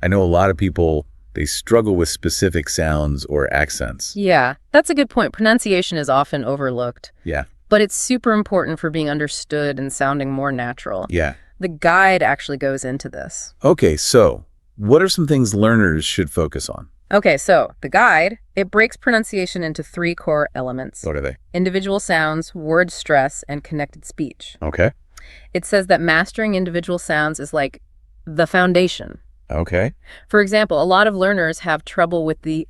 I know a lot of people, they struggle with specific sounds or accents. Yeah, that's a good point. Pronunciation is often overlooked. Yeah. But it's super important for being understood and sounding more natural. Yeah. The guide actually goes into this. Okay, so what are some things learners should focus on? Okay, so the guide, it breaks pronunciation into 3 core elements. What are they? Individual sounds, word stress, and connected speech. Okay. It says that mastering individual sounds is like the foundation. Okay. For example, a lot of learners have trouble with the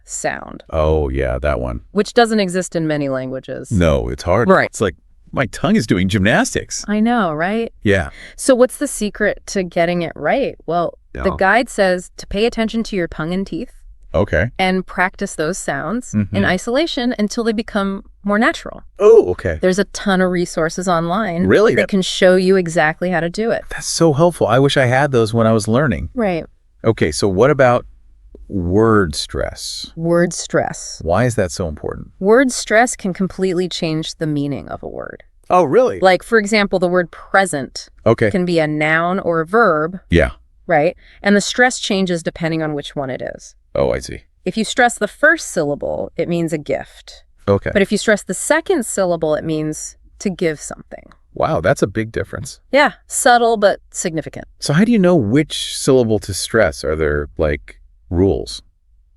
sound. Oh, yeah, that one. Which doesn't exist in many languages. No, it's hard. Right. It's like my tongue is doing gymnastics. I know, right? Yeah. So what's the secret to getting it right? Well, the guide says to pay attention to your tongue and teeth. Okay. And practice those sounds in isolation until they become more natural. Oh, okay. There's a ton of resources online Really? that can show you exactly how to do it. That's so helpful. I wish I had those when I was learning. Right. Okay, so what about word stress? Word stress. Why is that so important? Word stress can completely change the meaning of a word. Oh, really? Like, for example, the word present can be a noun or a verb. Yeah. Right? And the stress changes depending on which one it is. Oh, I see. If you stress the first syllable, it means a gift. Okay. But if you stress the second syllable, it means to give something. Wow, that's a big difference. Yeah, subtle but significant. So how do you know which syllable to stress? Are there, rules?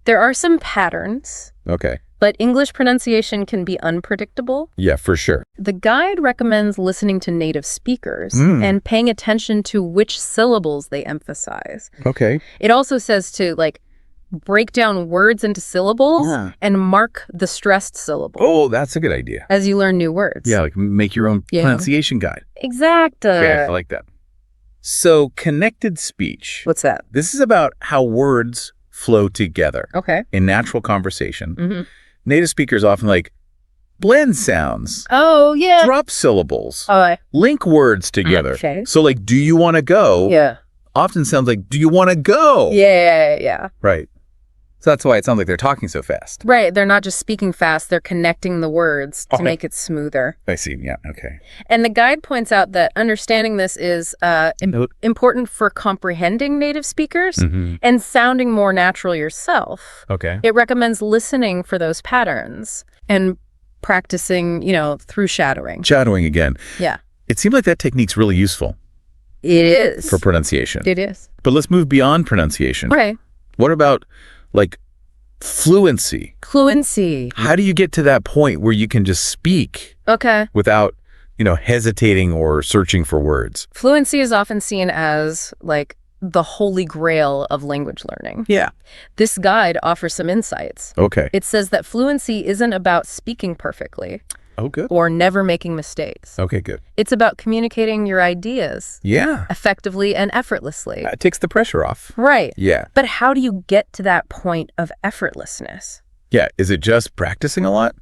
There are some patterns. Okay. But English pronunciation can be unpredictable. Yeah, for sure. The guide recommends listening to native speakers and paying attention to which syllables they emphasize. Okay. It also says to, break down words into syllables Yeah. and mark the stressed syllable Oh, that's a good idea. as you learn new words. Yeah, like make your own Yeah. pronunciation guide. Exact. Okay, I like that. So connected speech. What's that? This is about how words flow together Okay. in natural conversation. Mm-hmm. Native speakers often like blend sounds, Oh, yeah. drop syllables, Oh, link words together. Okay. So like, do you want to go? yeah. Often sounds like, do you want to go? Yeah. Right. So that's why it sounds like they're talking so fast. Right. They're not just speaking fast. They're connecting the words to Okay. make it smoother. I see. Yeah. Okay. And the guide points out that understanding this is important for comprehending native speakers Mm-hmm. and sounding more natural yourself. Okay. It recommends listening for those patterns and practicing, through shadowing. Shadowing again. Yeah. It seems like that technique's really useful It is. for pronunciation. It is. But let's move beyond pronunciation. Right. What about like fluency? Fluency. How do you get to that point where you can just speak Okay. without, hesitating or searching for words? Fluency is often seen as like the holy grail of language learning. Yeah. This guide offers some insights. Okay. It says that fluency isn't about speaking perfectly Oh, good. or never making mistakes. Okay, good. It's about communicating your ideas Yeah. effectively and effortlessly. It takes the pressure off. Right. Yeah. But how do you get to that point of effortlessness? Yeah. Is it just practicing a lot?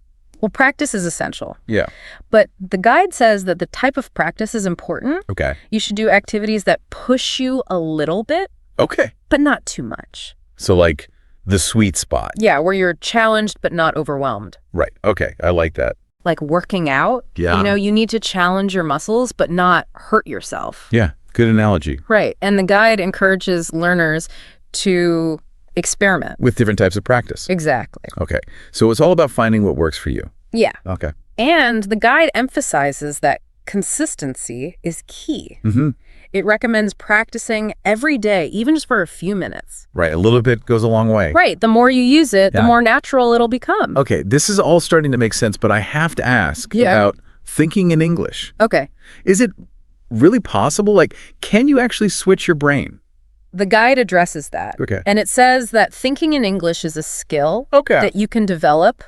Well, practice is essential. Yeah. But the guide says that the type of practice is important. Okay. You should do activities that push you a little bit, Okay. but not too much. So like the sweet spot. Yeah, where you're challenged but not overwhelmed. Right. Okay. I like that. Like working out. Yeah. You need to challenge your muscles but not hurt yourself. Yeah. Good analogy. Right. And the guide encourages learners to experiment. With different types of practice. Exactly. Okay. So it's all about finding what works for you. Yeah. Okay. And the guide emphasizes that consistency is key. Mm-hmm. It recommends practicing every day, even just for a few minutes. Right. A little bit goes a long way. Right. The more you use it, the Yeah. more natural it'll become. Okay. This is all starting to make sense, but I have to ask Yeah. about thinking in English. Okay. Is it really possible? Like, can you actually switch your brain? The guide addresses that. Okay. And it says that thinking in English is a skill Okay. that you can develop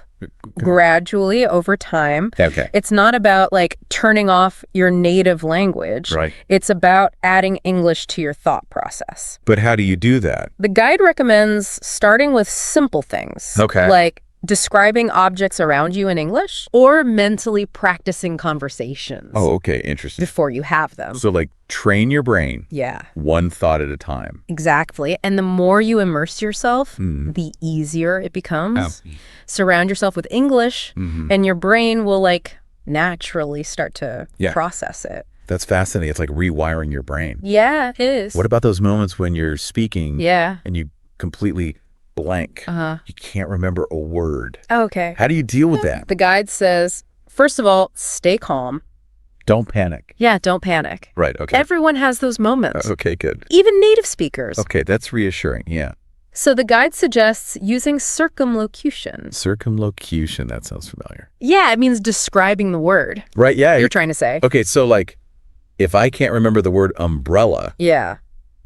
gradually over time. Okay. It's not about like turning off your native language. Right. It's about adding English to your thought process. But how do you do that? The guide recommends starting with simple things. Okay. Like describing objects around you in English or mentally practicing conversations Oh, okay. Interesting. before you have them. So like train your brain Yeah, one thought at a time. exactly. And the more you immerse yourself, Mm. the easier it becomes. Oh. Surround yourself with English Mhm. and your brain will like naturally start to Yeah. process it. That's fascinating. It's like rewiring your brain. Yeah, it is. What about those moments when you're speaking Yeah. and you completely blank? Uh-huh. You can't remember a word. Okay. How do you deal with that? The guide says, first of all, stay calm. Don't panic. Yeah, don't panic. Right. Okay. Everyone has those moments. Okay, good. Even native speakers. Okay, that's reassuring. Yeah. So the guide suggests using circumlocution. Circumlocution. That sounds familiar. Yeah, it means describing the word Right. Yeah. you're trying to say. Okay. So like if I can't remember the word umbrella, Yeah.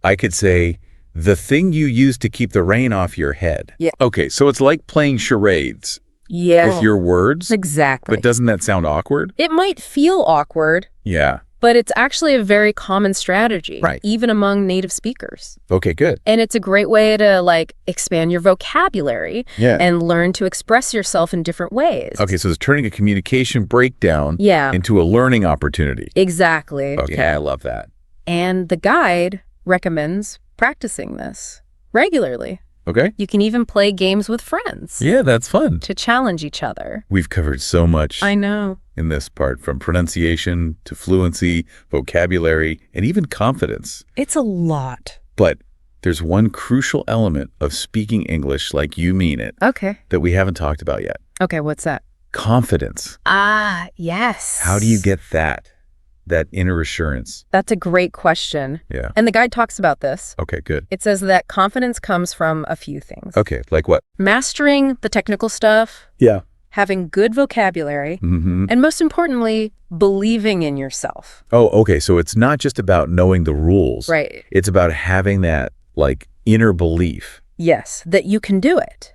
I could say the thing you use to keep the rain off your head. Yeah. Okay. So it's like playing charades Yeah. with your words. Exactly. But doesn't that sound awkward? It might feel awkward, Yeah. but it's actually a very common strategy, Right. even among native speakers. Okay, good. And it's a great way to like expand your vocabulary Yeah. and learn to express yourself in different ways. Okay, so it's turning a communication breakdown Yeah, into a learning opportunity. exactly. Okay, I love that. And the guide recommends practicing this regularly. Okay? You can even play games with friends Yeah, that's fun. to challenge each other. We've covered so much I know. in this part, from pronunciation to fluency, vocabulary, and even confidence. It's a lot. But there's one crucial element of speaking English like you mean it Okay. that we haven't talked about yet. Okay, what's that? Confidence. Ah, yes. How do you get that inner assurance? That's a great question. Yeah. And the guide talks about this. Okay, good. It says that confidence comes from a few things. Okay, like what? Mastering the technical stuff, Yeah. having good vocabulary, Mm-hmm. and most importantly, believing in yourself. Oh, okay. So it's not just about knowing the rules. Right. It's about having that like inner belief Yes, that you can do it.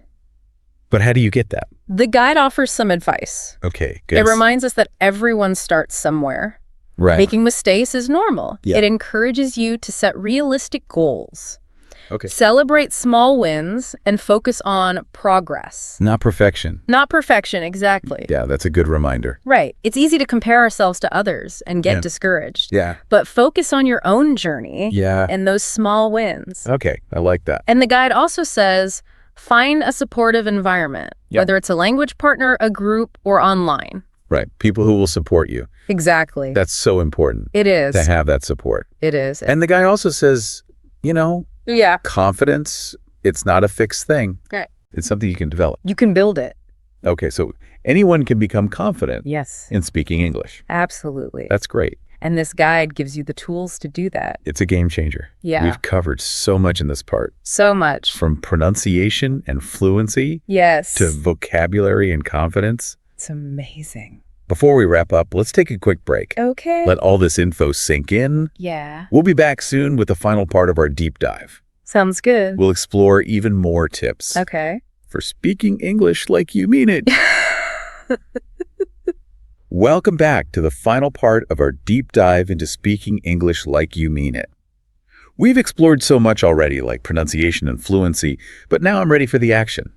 But how do you get that? The guide offers some advice. Okay, good. It reminds us that everyone starts somewhere. Right. Making mistakes is normal. Yeah. It encourages you to set realistic goals. Okay. Celebrate small wins and focus on progress. Not perfection. Not perfection, exactly. Yeah, that's a good reminder. Right. It's easy to compare ourselves to others and get discouraged. Yeah. But focus on your own journey Yeah. and those small wins. Okay, I like that. And the guide also says, find a supportive environment, whether it's a language partner, a group, or online. Right. People who will support you. Exactly. That's so important. It is. To have that support. It is. And the guy also says, Yeah. confidence, it's not a fixed thing. Right. It's something you can develop. You can build it. Okay, so anyone can become confident Yes. in speaking English. Absolutely. That's great. And this guide gives you the tools to do that. It's a game changer. Yeah. We've covered so much in this part, So much. from pronunciation and fluency Yes. to vocabulary and confidence. It's amazing. Before we wrap up, let's take a quick break. Okay. Let all this info sink in. Yeah. We'll be back soon with the final part of our deep dive. Sounds good. We'll explore even more tips Okay. for speaking English like you mean it. Welcome back to the final part of our deep dive into speaking English like you mean it. We've explored so much already, like pronunciation and fluency, but now I'm ready for the action,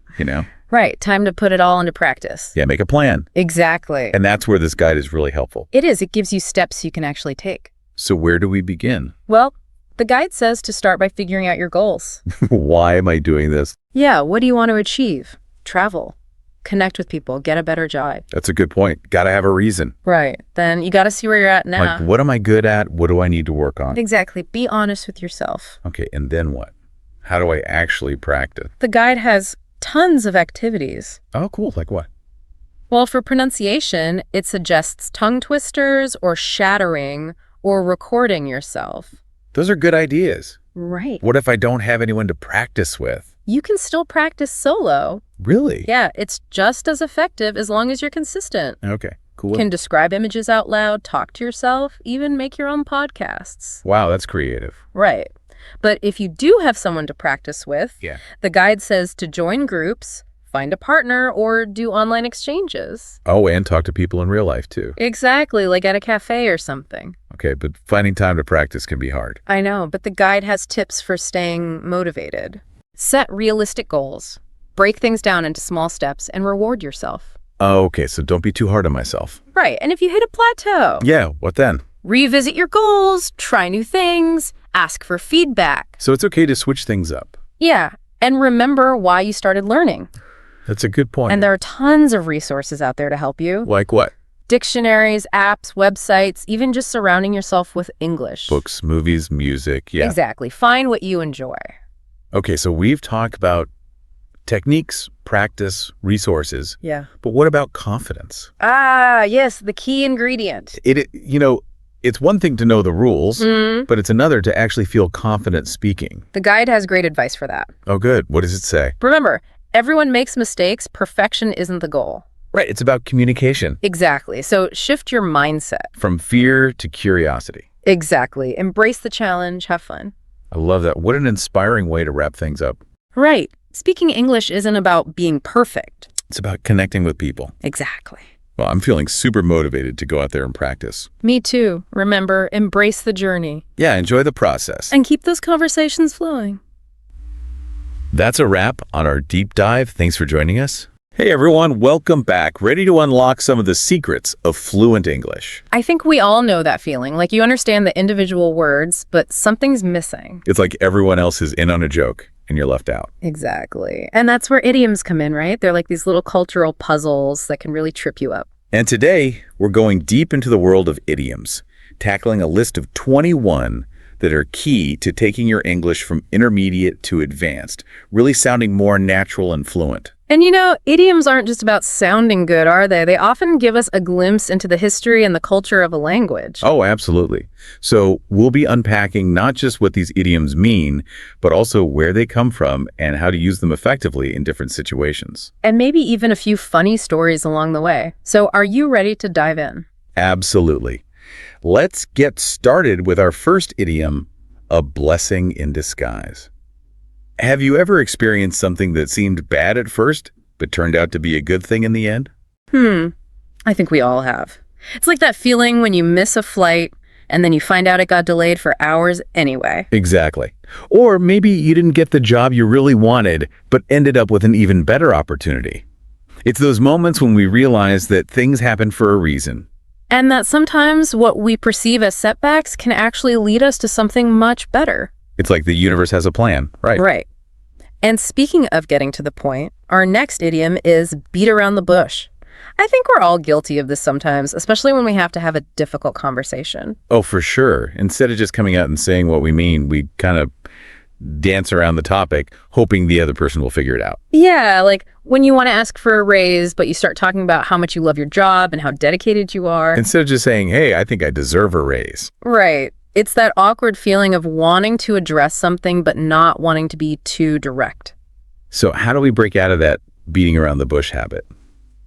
Right. Time to put it all into practice. Yeah, make a plan. Exactly. And that's where this guide is really helpful. It is. It gives you steps you can actually take. So where do we begin? Well, the guide says to start by figuring out your goals. Why am I doing this? Yeah. What do you want to achieve? Travel. Connect with people. Get a better job. That's a good point. Got to have a reason. Right. Then you got to see where you're at now. Like, what am I good at? What do I need to work on? Exactly. Be honest with yourself. Okay, and then what? How do I actually practice? The guide has tons of activities. Oh, cool. Like what? Well, for pronunciation, it suggests tongue twisters or shattering or recording yourself. Those are good ideas. Right. What if I don't have anyone to practice with? You can still practice solo. Really? Yeah, it's just as effective as long as you're consistent. Okay, cool. You can describe images out loud, talk to yourself, even make your own podcasts. Wow, that's creative. Right. But if you do have someone to practice with, Yeah. the guide says to join groups, find a partner, or do online exchanges. Oh, and talk to people in real life, too. Exactly, like at a cafe or something. Okay, but finding time to practice can be hard. I know, but the guide has tips for staying motivated. Set realistic goals. Break things down into small steps and reward yourself. Oh, okay, so don't be too hard on myself. Right, and if you hit a plateau, Yeah, what then? revisit your goals, try new things, ask for feedback. So it's okay to switch things up. Yeah, and remember why you started learning. That's a good point. And there are tons of resources out there to help you. Like what? Dictionaries, apps, websites, even just surrounding yourself with English. Books, movies, music, yeah. Exactly. Find what you enjoy. Okay, so we've talked about techniques, practice, resources, Yeah. but what about confidence? Ah, yes, the key ingredient. It's one thing to know the rules, Mm. but it's another to actually feel confident speaking. The guide has great advice for that. Oh, good. What does it say? Remember, everyone makes mistakes. Perfection isn't the goal. Right, it's about communication, Exactly. So shift your mindset. from fear to curiosity. Exactly. Embrace the challenge. Have fun. I love that. What an inspiring way to wrap things up. Right. Speaking English isn't about being perfect. It's about connecting with people. Exactly. Well, I'm feeling super motivated to go out there and practice. Me too. Remember, embrace the journey Yeah, enjoy the process. and keep those conversations flowing. That's a wrap on our deep dive. Thanks for joining us. Hey everyone, welcome back. Ready to unlock some of the secrets of fluent English. I think we all know that feeling. Like you understand the individual words, but something's missing. It's like everyone else is in on a joke and you're left out. Exactly. And that's where idioms come in, right? They're like these little cultural puzzles that can really trip you up. And today, we're going deep into the world of idioms, tackling a list of 21 that are key to taking your English from intermediate to advanced, really sounding more natural and fluent. And idioms aren't just about sounding good, are they? They often give us a glimpse into the history and the culture of a language. Oh, absolutely. So we'll be unpacking not just what these idioms mean, but also where they come from and how to use them effectively in different situations. And maybe even a few funny stories along the way. So are you ready to dive in? Absolutely. Let's get started with our first idiom, a blessing in disguise. Have you ever experienced something that seemed bad at first, but turned out to be a good thing in the end? I think we all have. It's like that feeling when you miss a flight and then you find out it got delayed for hours anyway. Exactly. Or maybe you didn't get the job you really wanted, but ended up with an even better opportunity. It's those moments when we realize that things happen for a reason. And that sometimes what we perceive as setbacks can actually lead us to something much better. It's like the universe has a plan, right? Right. And speaking of getting to the point, our next idiom is beat around the bush. I think we're all guilty of this sometimes, especially when we have to have a difficult conversation. Oh, for sure. Instead of just coming out and saying what we mean, we kind of dance around the topic, hoping the other person will figure it out. Yeah, like when you want to ask for a raise, but you start talking about how much you love your job and how dedicated you are. Instead of just saying, hey, I think I deserve a raise. Right. It's that awkward feeling of wanting to address something, but not wanting to be too direct. So how do we break out of that beating around the bush habit?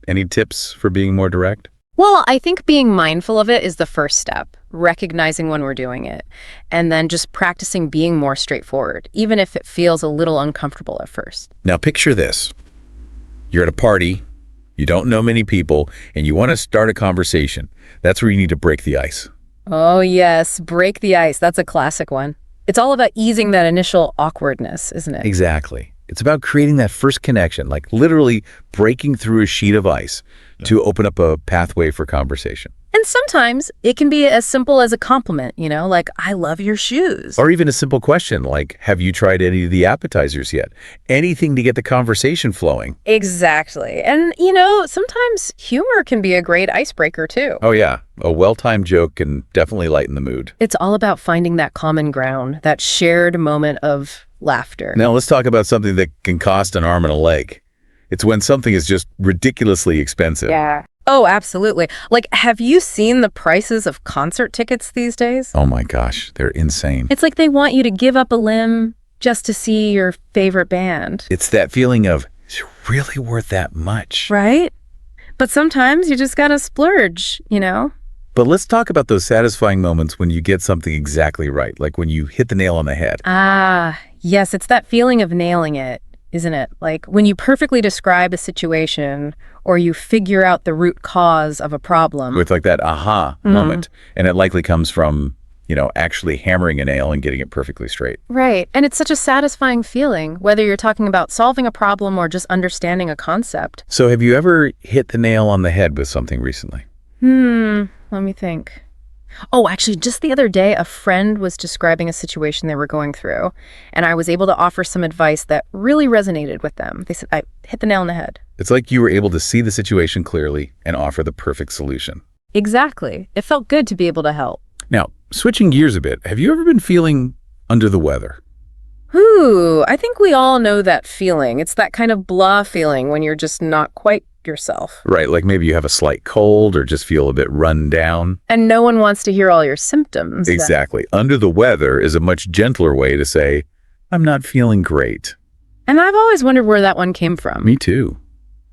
Any tips for being more direct? Well, I think being mindful of it is the first step, recognizing when we're doing it, and then just practicing being more straightforward, even if it feels a little uncomfortable at first. Now picture this. You're at a party, you don't know many people, and you want to start a conversation. That's where you need to break the ice. Oh, yes, break the ice. That's a classic one. It's all about easing that initial awkwardness, isn't it? Exactly. It's about creating that first connection, like literally breaking through a sheet of ice to open up a pathway for conversation. And sometimes it can be as simple as a compliment, like, I love your shoes. Or even a simple question like, have you tried any of the appetizers yet? Anything to get the conversation flowing. Exactly. And, sometimes humor can be a great icebreaker, too. Oh, yeah. A well-timed joke can definitely lighten the mood. It's all about finding that common ground, that shared moment of laughter. Now, let's talk about something that can cost an arm and a leg. It's when something is just ridiculously expensive. Yeah. Oh, absolutely. Like, have you seen the prices of concert tickets these days? Oh my gosh, they're insane. It's like they want you to give up a limb just to see your favorite band. It's that feeling of, it's really worth that much. Right? But sometimes you just gotta splurge, But let's talk about those satisfying moments when you get something exactly right, like when you hit the nail on the head. Ah, yes, it's that feeling of nailing it, isn't it? Like when you perfectly describe a situation or you figure out the root cause of a problem. With like that aha moment. And it likely comes from, actually hammering a nail and getting it perfectly straight. Right. And it's such a satisfying feeling, whether you're talking about solving a problem or just understanding a concept. So have you ever hit the nail on the head with something recently? Let me think. Oh, actually, just the other day, a friend was describing a situation they were going through, and I was able to offer some advice that really resonated with them. They said, I hit the nail on the head. It's like you were able to see the situation clearly and offer the perfect solution. Exactly. It felt good to be able to help. Now, switching gears a bit, have you ever been feeling under the weather? Ooh, I think we all know that feeling. It's that kind of blah feeling when you're just not quite yourself. Right, like maybe you have a slight cold or just feel a bit run down. And no one wants to hear all your symptoms. Exactly. Under the weather is a much gentler way to say, I'm not feeling great. And I've always wondered where that one came from. Me too.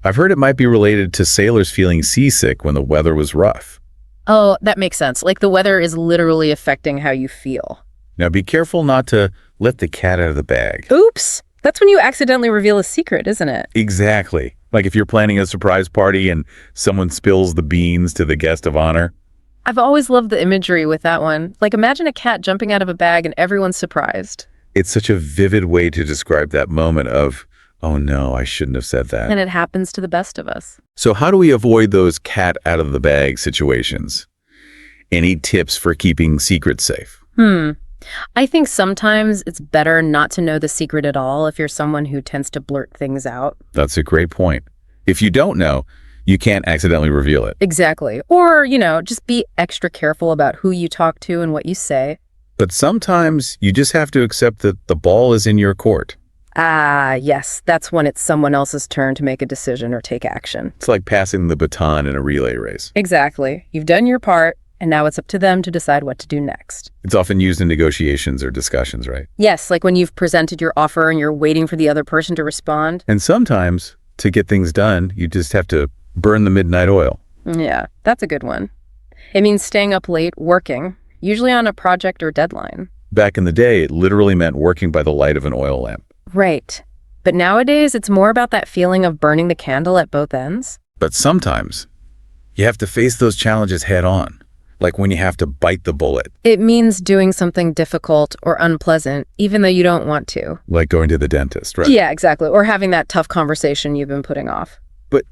I've heard it might be related to sailors feeling seasick when the weather was rough. Oh, that makes sense. Like the weather is literally affecting how you feel. Now be careful not to let the cat out of the bag. Oops. That's when you accidentally reveal a secret, isn't it? Exactly. Like if you're planning a surprise party and someone spills the beans to the guest of honor. I've always loved the imagery with that one. Like imagine a cat jumping out of a bag and everyone's surprised. It's such a vivid way to describe that moment of, oh no, I shouldn't have said that. And it happens to the best of us. So how do we avoid those cat out of the bag situations? Any tips for keeping secrets safe? I think sometimes it's better not to know the secret at all if you're someone who tends to blurt things out. That's a great point. If you don't know, you can't accidentally reveal it. Exactly. Or, just be extra careful about who you talk to and what you say. But sometimes you just have to accept that the ball is in your court. Ah, yes. That's when it's someone else's turn to make a decision or take action. It's like passing the baton in a relay race. Exactly. You've done your part, and now it's up to them to decide what to do next. It's often used in negotiations or discussions, right? Yes, like when you've presented your offer and you're waiting for the other person to respond. And sometimes, to get things done, you just have to burn the midnight oil. Yeah, that's a good one. It means staying up late, working, usually on a project or deadline. Back in the day, it literally meant working by the light of an oil lamp. Right. But nowadays, it's more about that feeling of burning the candle at both ends. But sometimes you have to face those challenges head on, like when you have to bite the bullet, It means doing something difficult or unpleasant, even though you don't want to. like going to the dentist, right? Yeah, exactly. Or having that tough conversation you've been putting off. But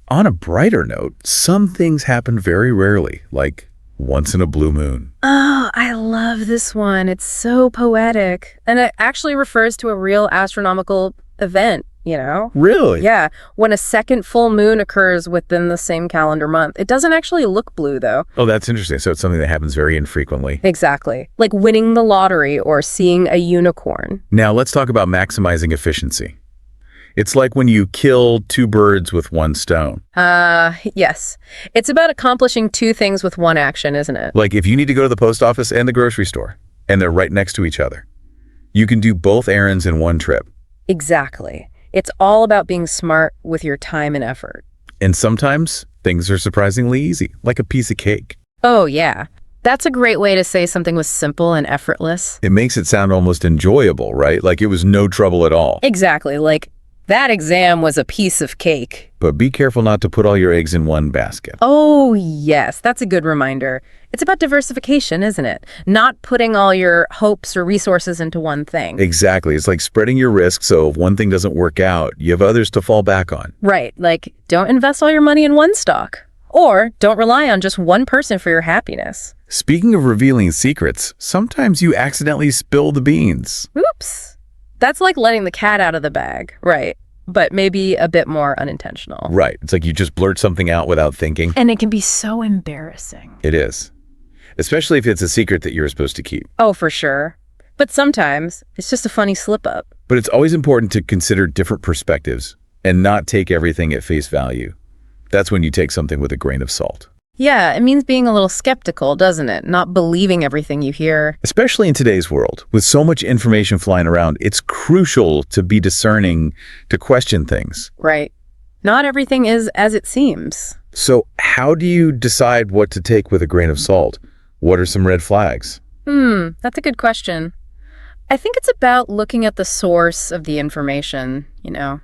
on a brighter note, some things happen very rarely, like once in a blue moon. Oh, I love this one. It's so poetic. And it actually refers to a real astronomical event, you know? Really? Yeah, when a second full moon occurs within the same calendar month. It doesn't actually look blue, though. Oh, that's interesting. So it's something that happens very infrequently. Exactly. Like winning the lottery or seeing a unicorn. Now, let's talk about maximizing efficiency. It's like when you kill two birds with one stone. Yes. It's about accomplishing two things with one action, isn't it? Like if you need to go to the post office and the grocery store, and they're right next to each other, you can do both errands in one trip. Exactly. It's all about being smart with your time and effort. And sometimes things are surprisingly easy, like a piece of cake. Oh, yeah. That's a great way to say something was simple and effortless. It makes it sound almost enjoyable, right? Like it was no trouble at all. Exactly. Like, that exam was a piece of cake. But be careful not to put all your eggs in one basket. Oh, yes. That's a good reminder. It's about diversification, isn't it? Not putting all your hopes or resources into one thing. Exactly. It's like spreading your risk so if one thing doesn't work out, you have others to fall back on. Right. Like, don't invest all your money in one stock. Or don't rely on just one person for your happiness. Speaking of revealing secrets, sometimes you accidentally spill the beans. Oops. That's like letting the cat out of the bag. Right. But maybe a bit more unintentional. Right. It's like you just blurt something out without thinking. And it can be so embarrassing. It is. Especially if it's a secret that you're supposed to keep. Oh, for sure. But sometimes it's just a funny slip up. But it's always important to consider different perspectives and not take everything at face value. That's when you take something with a grain of salt. Yeah, it means being a little skeptical, doesn't it? Not believing everything you hear. Especially in today's world, with so much information flying around, it's crucial to be discerning, to question things. Right. Not everything is as it seems. So how do you decide what to take with a grain of salt? What are some red flags? That's a good question. I think it's about looking at the source of the information, you know.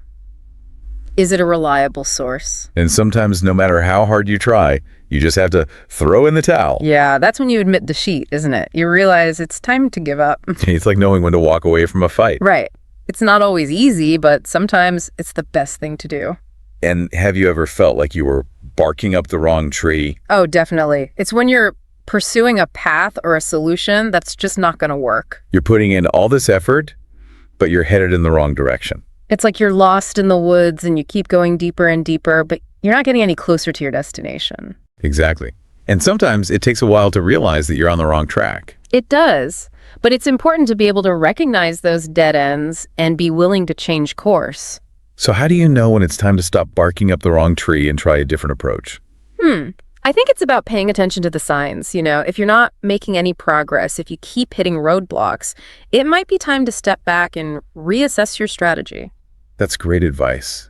Is it a reliable source? And sometimes, no matter how hard you try, you just have to throw in the towel. Yeah, that's when you admit defeat, isn't it? You realize it's time to give up. It's like knowing when to walk away from a fight. Right. It's not always easy, but sometimes it's the best thing to do. And have you ever felt like you were barking up the wrong tree? Oh, definitely. It's when you're pursuing a path or a solution that's just not going to work. You're putting in all this effort, but you're headed in the wrong direction. It's like you're lost in the woods and you keep going deeper and deeper, but you're not getting any closer to your destination. Exactly. And sometimes it takes a while to realize that you're on the wrong track. It does, but it's important to be able to recognize those dead ends and be willing to change course. So how do you know when it's time to stop barking up the wrong tree and try a different approach? I think it's about paying attention to the signs. You know, if you're not making any progress, if you keep hitting roadblocks, it might be time to step back and reassess your strategy. That's great advice.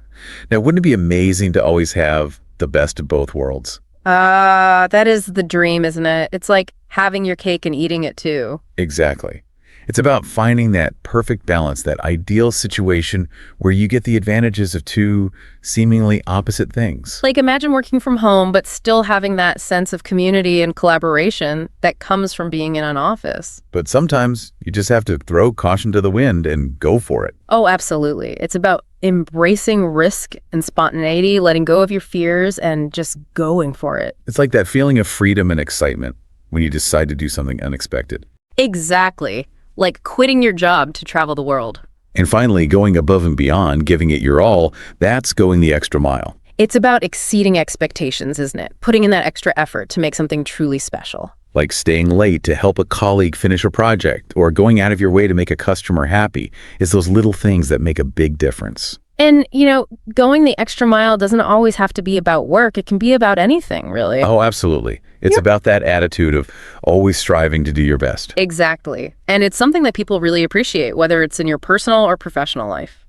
Now, wouldn't it be amazing to always have the best of both worlds? That is the dream, isn't it? It's like having your cake and eating it too. Exactly. It's about finding that perfect balance, that ideal situation where you get the advantages of two seemingly opposite things. Like imagine working from home, but still having that sense of community and collaboration that comes from being in an office. But sometimes you just have to throw caution to the wind and go for it. Oh, absolutely. It's about embracing risk and spontaneity, letting go of your fears and just going for it. It's like that feeling of freedom and excitement when you decide to do something unexpected. Exactly. Like quitting your job to travel the world. And finally, going above and beyond, giving it your all, that's going the extra mile. It's about exceeding expectations, isn't it? Putting in that extra effort to make something truly special. Like staying late to help a colleague finish a project or going out of your way to make a customer happy is those little things that make a big difference. And, you know, going the extra mile doesn't always have to be about work. It can be about anything, really. Oh, absolutely. It's about that attitude of always striving to do your best. Exactly. And it's something that people really appreciate, whether it's in your personal or professional life.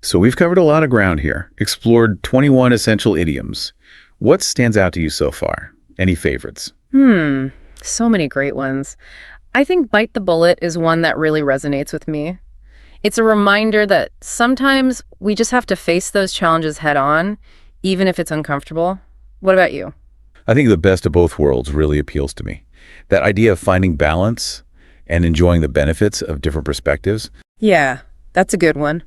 So we've covered a lot of ground here, explored 21 essential idioms. What stands out to you so far? Any favorites? So many great ones. I think bite the bullet is one that really resonates with me. It's a reminder that sometimes we just have to face those challenges head on, even if it's uncomfortable. What about you? I think the best of both worlds really appeals to me. That idea of finding balance and enjoying the benefits of different perspectives. Yeah, that's a good one.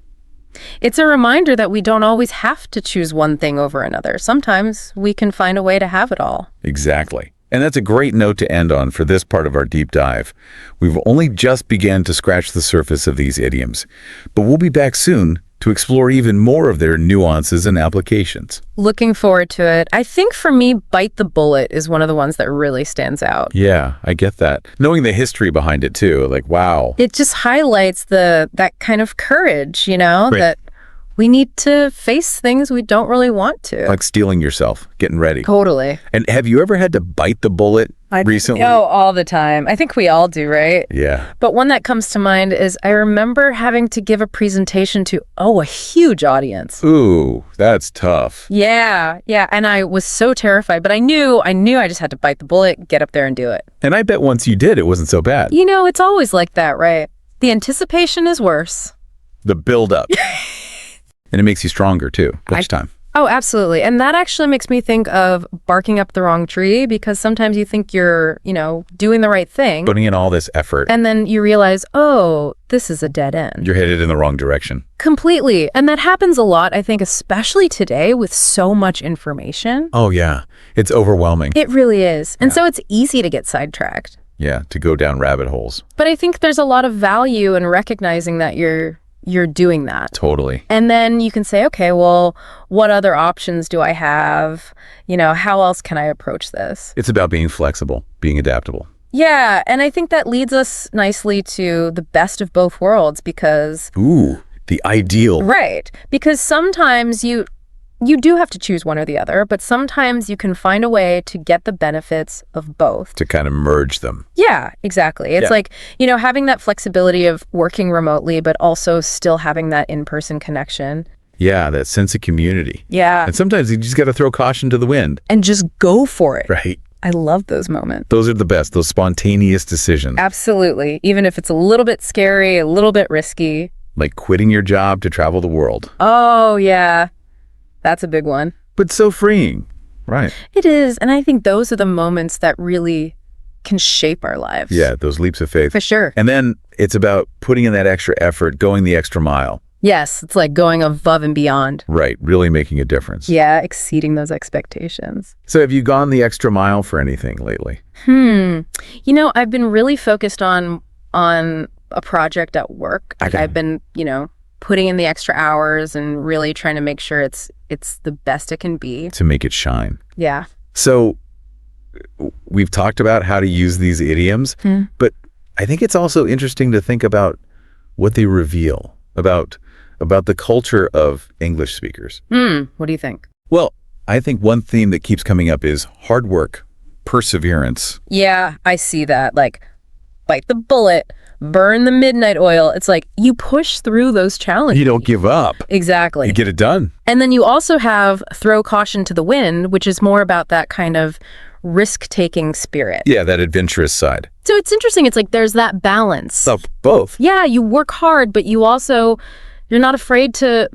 It's a reminder that we don't always have to choose one thing over another. Sometimes we can find a way to have it all. Exactly. And that's a great note to end on for this part of our deep dive. We've only just begun to scratch the surface of these idioms, but we'll be back soon to explore even more of their nuances and applications. Looking forward to it. I think for me, bite the bullet is one of the ones that really stands out. Yeah, I get that. Knowing the history behind it too, like, wow. It just highlights that kind of courage, Right. that we need to face things we don't really want to. Like steeling yourself, getting ready. Totally. And have you ever had to bite the bullet recently? Oh, all the time. I think we all do, right? Yeah. But one that comes to mind is I remember having to give a presentation to, a huge audience. Ooh, that's tough. Yeah. And I was so terrified, but I knew I just had to bite the bullet, get up there and do it. And I bet once you did, it wasn't so bad. It's always like that, right? The anticipation is worse. The build-up. And it makes you stronger too, each time. Oh, absolutely. And that actually makes me think of barking up the wrong tree, because sometimes you think you're, doing the right thing. Putting in all this effort. And then you realize, this is a dead end. You're headed in the wrong direction. Completely. And that happens a lot, I think, especially today with so much information. Oh, yeah. It's overwhelming. It really is. And so it's easy to get sidetracked. Yeah, to go down rabbit holes. But I think there's a lot of value in recognizing that you're doing that. Totally. And then you can say, okay, well, what other options do I have? How else can I approach this? It's about being flexible, being adaptable. Yeah, and I think that leads us nicely to the best of both worlds, because... Ooh, the ideal. Right. Because sometimes you do have to choose one or the other, but sometimes you can find a way to get the benefits of both. To kind of merge them. Yeah, exactly. It's like, having that flexibility of working remotely, but also still having that in-person connection. Yeah, that sense of community. Yeah. And sometimes you just got to throw caution to the wind. And just go for it. Right. I love those moments. Those are the best, those spontaneous decisions. Absolutely. Even if it's a little bit scary, a little bit risky. Like quitting your job to travel the world. Oh, yeah. That's a big one. But so freeing. Right. It is. And I think those are the moments that really can shape our lives. Yeah, those leaps of faith. For sure. And then it's about putting in that extra effort, going the extra mile. Yes, it's like going above and beyond. Right, really making a difference. Yeah, exceeding those expectations. So have you gone the extra mile for anything lately? I've been really focused on a project at work. Okay. I've been, putting in the extra hours and really trying to make sure it's the best it can be. To make it shine. Yeah. So we've talked about how to use these idioms, but I think it's also interesting to think about what they reveal about the culture of English speakers. What do you think? Well, I think one theme that keeps coming up is hard work, perseverance. Yeah, I see that. Like, bite the bullet, burn the midnight oil. It's like you push through those challenges. You don't give up. Exactly. You get it done. And then you also have throw caution to the wind, which is more about that kind of risk-taking spirit. Yeah, that adventurous side. So it's interesting. It's like there's that balance. Of both. Yeah, you work hard, but you're not afraid to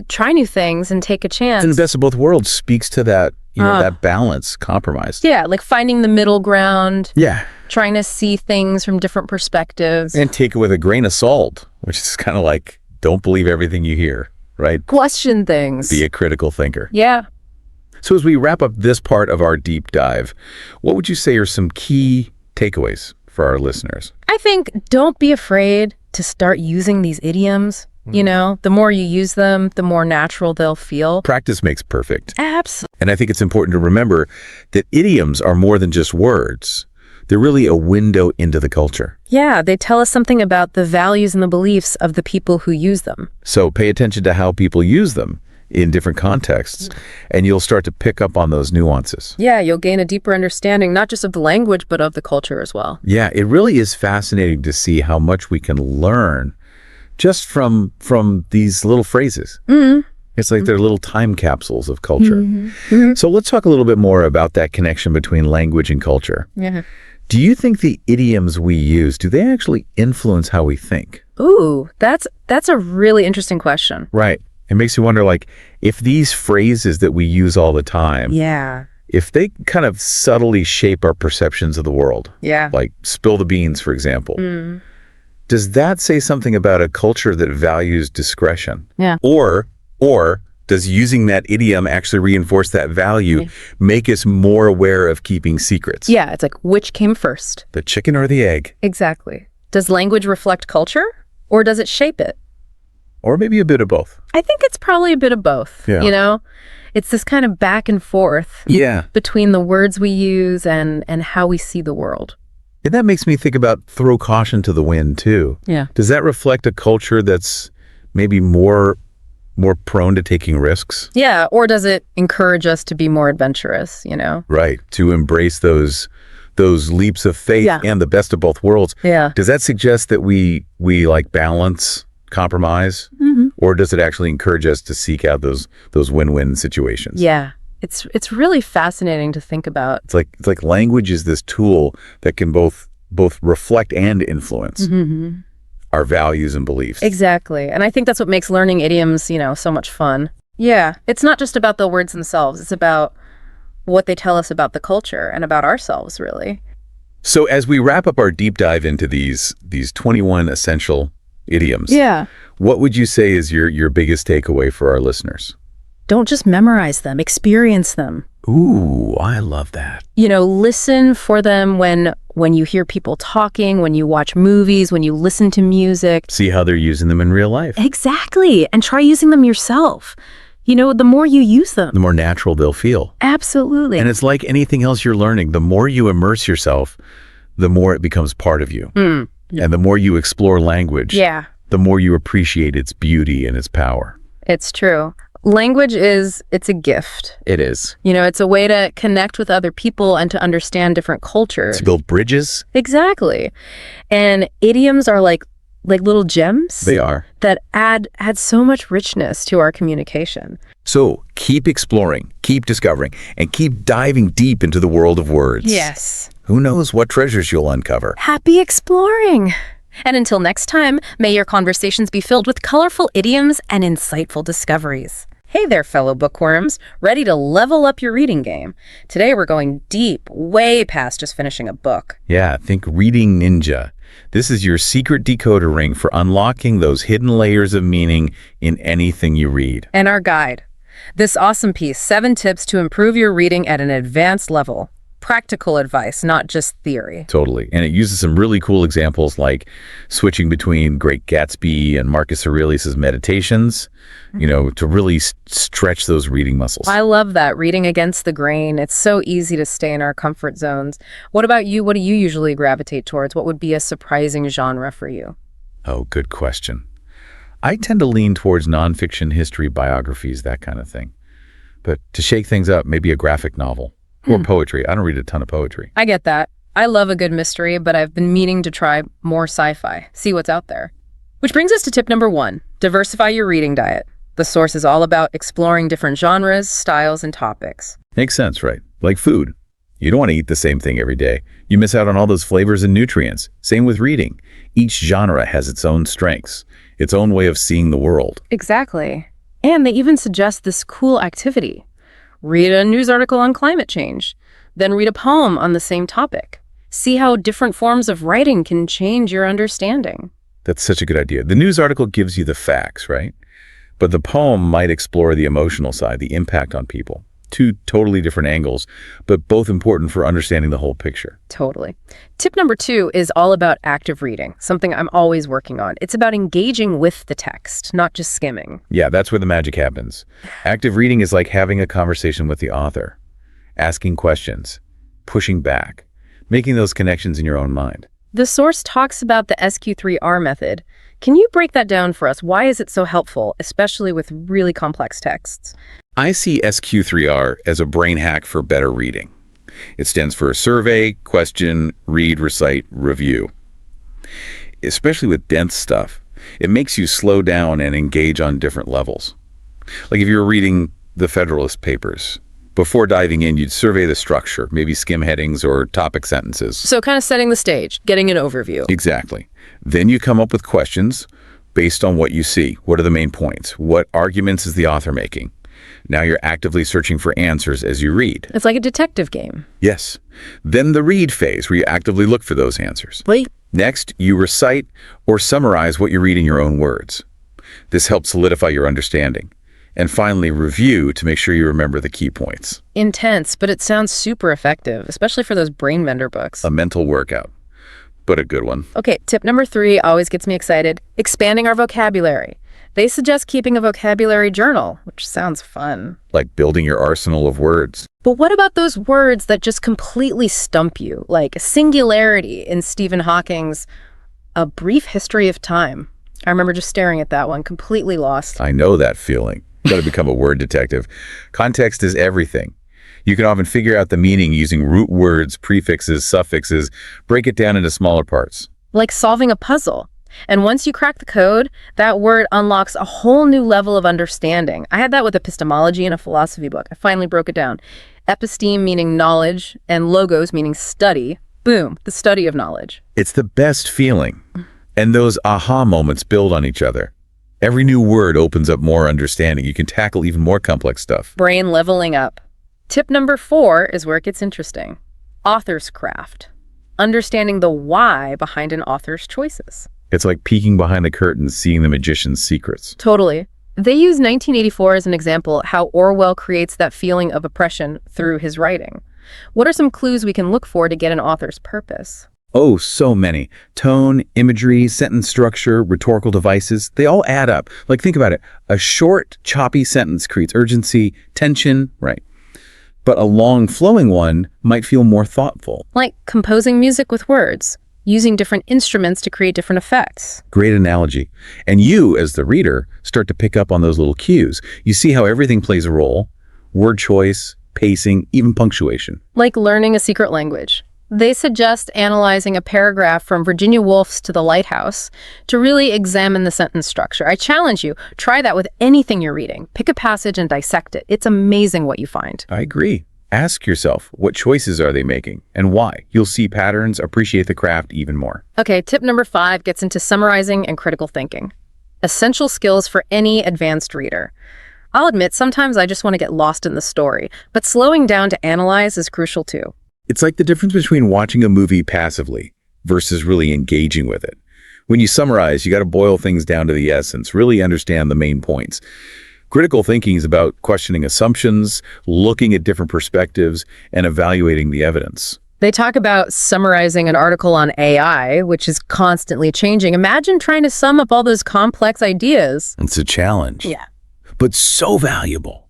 try new things and take a chance. And the best of both worlds speaks to that, that balance, compromise. Yeah, like finding the middle ground. Yeah. Trying to see things from different perspectives. And take it with a grain of salt, which is kind of like, don't believe everything you hear, right? Question things. Be a critical thinker. Yeah. So as we wrap up this part of our deep dive, what would you say are some key takeaways for our listeners? I think don't be afraid to start using these idioms. The more you use them, the more natural they'll feel. Practice makes perfect. Absolutely. And I think it's important to remember that idioms are more than just words. They're really a window into the culture. Yeah, they tell us something about the values and the beliefs of the people who use them. So pay attention to how people use them in different contexts, and you'll start to pick up on those nuances. Yeah, you'll gain a deeper understanding, not just of the language, but of the culture as well. Yeah, it really is fascinating to see how much we can learn just from these little phrases. It's like they're little time capsules of culture. So let's talk a little bit more about that connection between language and culture. Yeah. Do you think the idioms we use, do they actually influence how we think? Ooh, that's a really interesting question. Right. It makes you wonder, like, if these phrases that we use all the time, Yeah. if they kind of subtly shape our perceptions of the world, Yeah. like spill the beans, for example, Mm. does that say something about a culture that values discretion? Yeah. Or does using that idiom actually reinforce that value, Yeah. make us more aware of keeping secrets? Yeah, it's like, which came first? The chicken or the egg? Exactly. Does language reflect culture, or does it shape it? Or maybe a bit of both. I think it's probably a bit of both, Yeah. you know? It's this kind of back and forth Yeah. between the words we use and how we see the world. And that makes me think about throw caution to the wind, too. Yeah. Does that reflect a culture that's maybe more prone to taking risks? Yeah, or does it encourage us to be more adventurous, you know? Right. To embrace those leaps of faith Yeah. and the best of both worlds. Yeah. Does that suggest that we like balance, compromise? Mm-hmm. Or does it actually encourage us to seek out those win-win situations? Yeah. It's really fascinating to think about. It's like language is this tool that can both reflect and influence Mm-hmm. our values and beliefs. Exactly. And I think that's what makes learning idioms, you know, so much fun. Yeah. It's not just about the words themselves. It's about what they tell us about the culture and about ourselves, really. So as we wrap up our deep dive into these 21 essential idioms, Yeah. what would you say is your biggest takeaway for our listeners? Don't just memorize them, experience them. Ooh, I love that. You know, listen for them when you hear people talking, when you watch movies, when you listen to music. See how they're using them in real life. Exactly. And try using them yourself. You know, the more you use them. The more natural they'll feel. Absolutely. And it's like anything else you're learning. The more you immerse yourself, the more it becomes part of you. Mm. And the more you explore language, Yeah, the more you appreciate its beauty and its power. it's true. Language it's a gift. It is. You know, it's a way to connect with other people and to understand different cultures. To build bridges, Exactly. And idioms are like little gems they are. that add so much richness to our communication. So keep exploring, keep discovering, and keep diving deep into the world of words. Yes. Who knows what treasures you'll uncover. Happy exploring. And until next time, may your conversations be filled with colorful idioms and insightful discoveries. Hey there, fellow bookworms. Ready to level up your reading game? Today we're going deep, way past just finishing a book. Yeah, think Reading Ninja. This is your secret decoder ring for unlocking those hidden layers of meaning in anything you read. And our guide. This awesome piece, 7 tips to improve your reading at an advanced level. Practical advice, not just theory. Totally. And it uses some really cool examples like switching between Great Gatsby and Marcus Aurelius's Meditations, you know, to really stretch those reading muscles. I love that, reading against the grain. It's so easy to stay in our comfort zones. What about you? What do you usually gravitate towards? What would be a surprising genre for you? Oh, good question. I tend to lean towards nonfiction, history, biographies, that kind of thing. But to shake things up, maybe a graphic novel or poetry. I don't read a ton of poetry. I get that. I love a good mystery, but I've been meaning to try more sci-fi, see what's out there. Which brings us to tip number 1, diversify your reading diet. The source is all about exploring different genres, styles, and topics. Makes sense, right? Like food. You don't want to eat the same thing every day. You miss out on all those flavors and nutrients. Same with reading. Each genre has its own strengths, its own way of seeing the world. Exactly. And they even suggest this cool activity. Read a news article on climate change, then read a poem on the same topic. See how different forms of writing can change your understanding. That's such a good idea. The news article gives you the facts, right? But the poem might explore the emotional side, the impact on people. 2 totally different angles, but both important for understanding the whole picture. Totally. Tip number 2 is all about active reading, something I'm always working on. It's about engaging with the text, not just skimming. Yeah, that's where the magic happens. Active reading is like having a conversation with the author, asking questions, pushing back, making those connections in your own mind. The source talks about the SQ3R method. Can you break that down for us? Why is it so helpful, especially with really complex texts? I see SQ3R as a brain hack for better reading. It stands for survey, question, read, recite, review. Especially with dense stuff, it makes you slow down and engage on different levels. Like if you're reading the Federalist Papers, Before diving in, you'd survey the structure, maybe skim headings or topic sentences. So kind of setting the stage, getting an overview. Exactly. Then you come up with questions based on what you see. What are the main points? What arguments is the author making? Now you're actively searching for answers as you read. It's like a detective game. Yes. Then the read phase, where you actively look for those answers. Wait. Next, you recite or summarize what you read in your own words. This helps solidify your understanding. And finally, review to make sure you remember the key points. Intense, but it sounds super effective, especially for those brain vendor books. A mental workout, but a good one. Okay, tip number 3 always gets me excited. Expanding our vocabulary. They suggest keeping a vocabulary journal, which sounds fun. Like building your arsenal of words. But what about those words that just completely stump you, like singularity in Stephen Hawking's A Brief History of Time? I remember just staring at that one, completely lost. I know that feeling. You got to become a word detective. Context is everything. You can often figure out the meaning using root words, prefixes, suffixes, break it down into smaller parts. Like solving a puzzle. And once you crack the code, that word unlocks a whole new level of understanding. I had that with epistemology in a philosophy book. I finally broke it down. Episteme meaning knowledge, and logos meaning study. Boom, the study of knowledge. It's the best feeling. And those aha moments build on each other. Every new word opens up more understanding. You can tackle even more complex stuff. Brain leveling up. Tip number 4 is where it gets interesting. Author's craft. Understanding the why behind an author's choices. It's like peeking behind the curtain, seeing the magician's secrets. Totally. They use 1984 as an example how Orwell creates that feeling of oppression through his writing. What are some clues we can look for to get an author's purpose? Oh, so many. Tone, imagery, sentence structure, rhetorical devices, they all add up. Like, think about it. A short, choppy sentence creates urgency, tension, right? But a long, flowing one might feel more thoughtful. Like composing music with words, using different instruments to create different effects. Great analogy. And you, as the reader, start to pick up on those little cues. You see how everything plays a role. Word choice, pacing, even punctuation. Like learning a secret language. They suggest analyzing a paragraph from Virginia Woolf's To the Lighthouse to really examine the sentence structure. I challenge you, try that with anything you're reading. Pick a passage and dissect it. It's amazing what you find. I agree. Ask yourself, what choices are they making and why? You'll see patterns, appreciate the craft even more. Okay, tip number 5 gets into summarizing and critical thinking. Essential skills for any advanced reader. I'll admit, sometimes I just want to get lost in the story, but slowing down to analyze is crucial too. It's like the difference between watching a movie passively versus really engaging with it. When you summarize, you got to boil things down to the essence, really understand the main points. Critical thinking is about questioning assumptions, looking at different perspectives, and evaluating the evidence. They talk about summarizing an article on AI, which is constantly changing. Imagine trying to sum up all those complex ideas. It's a challenge. Yeah. But so valuable.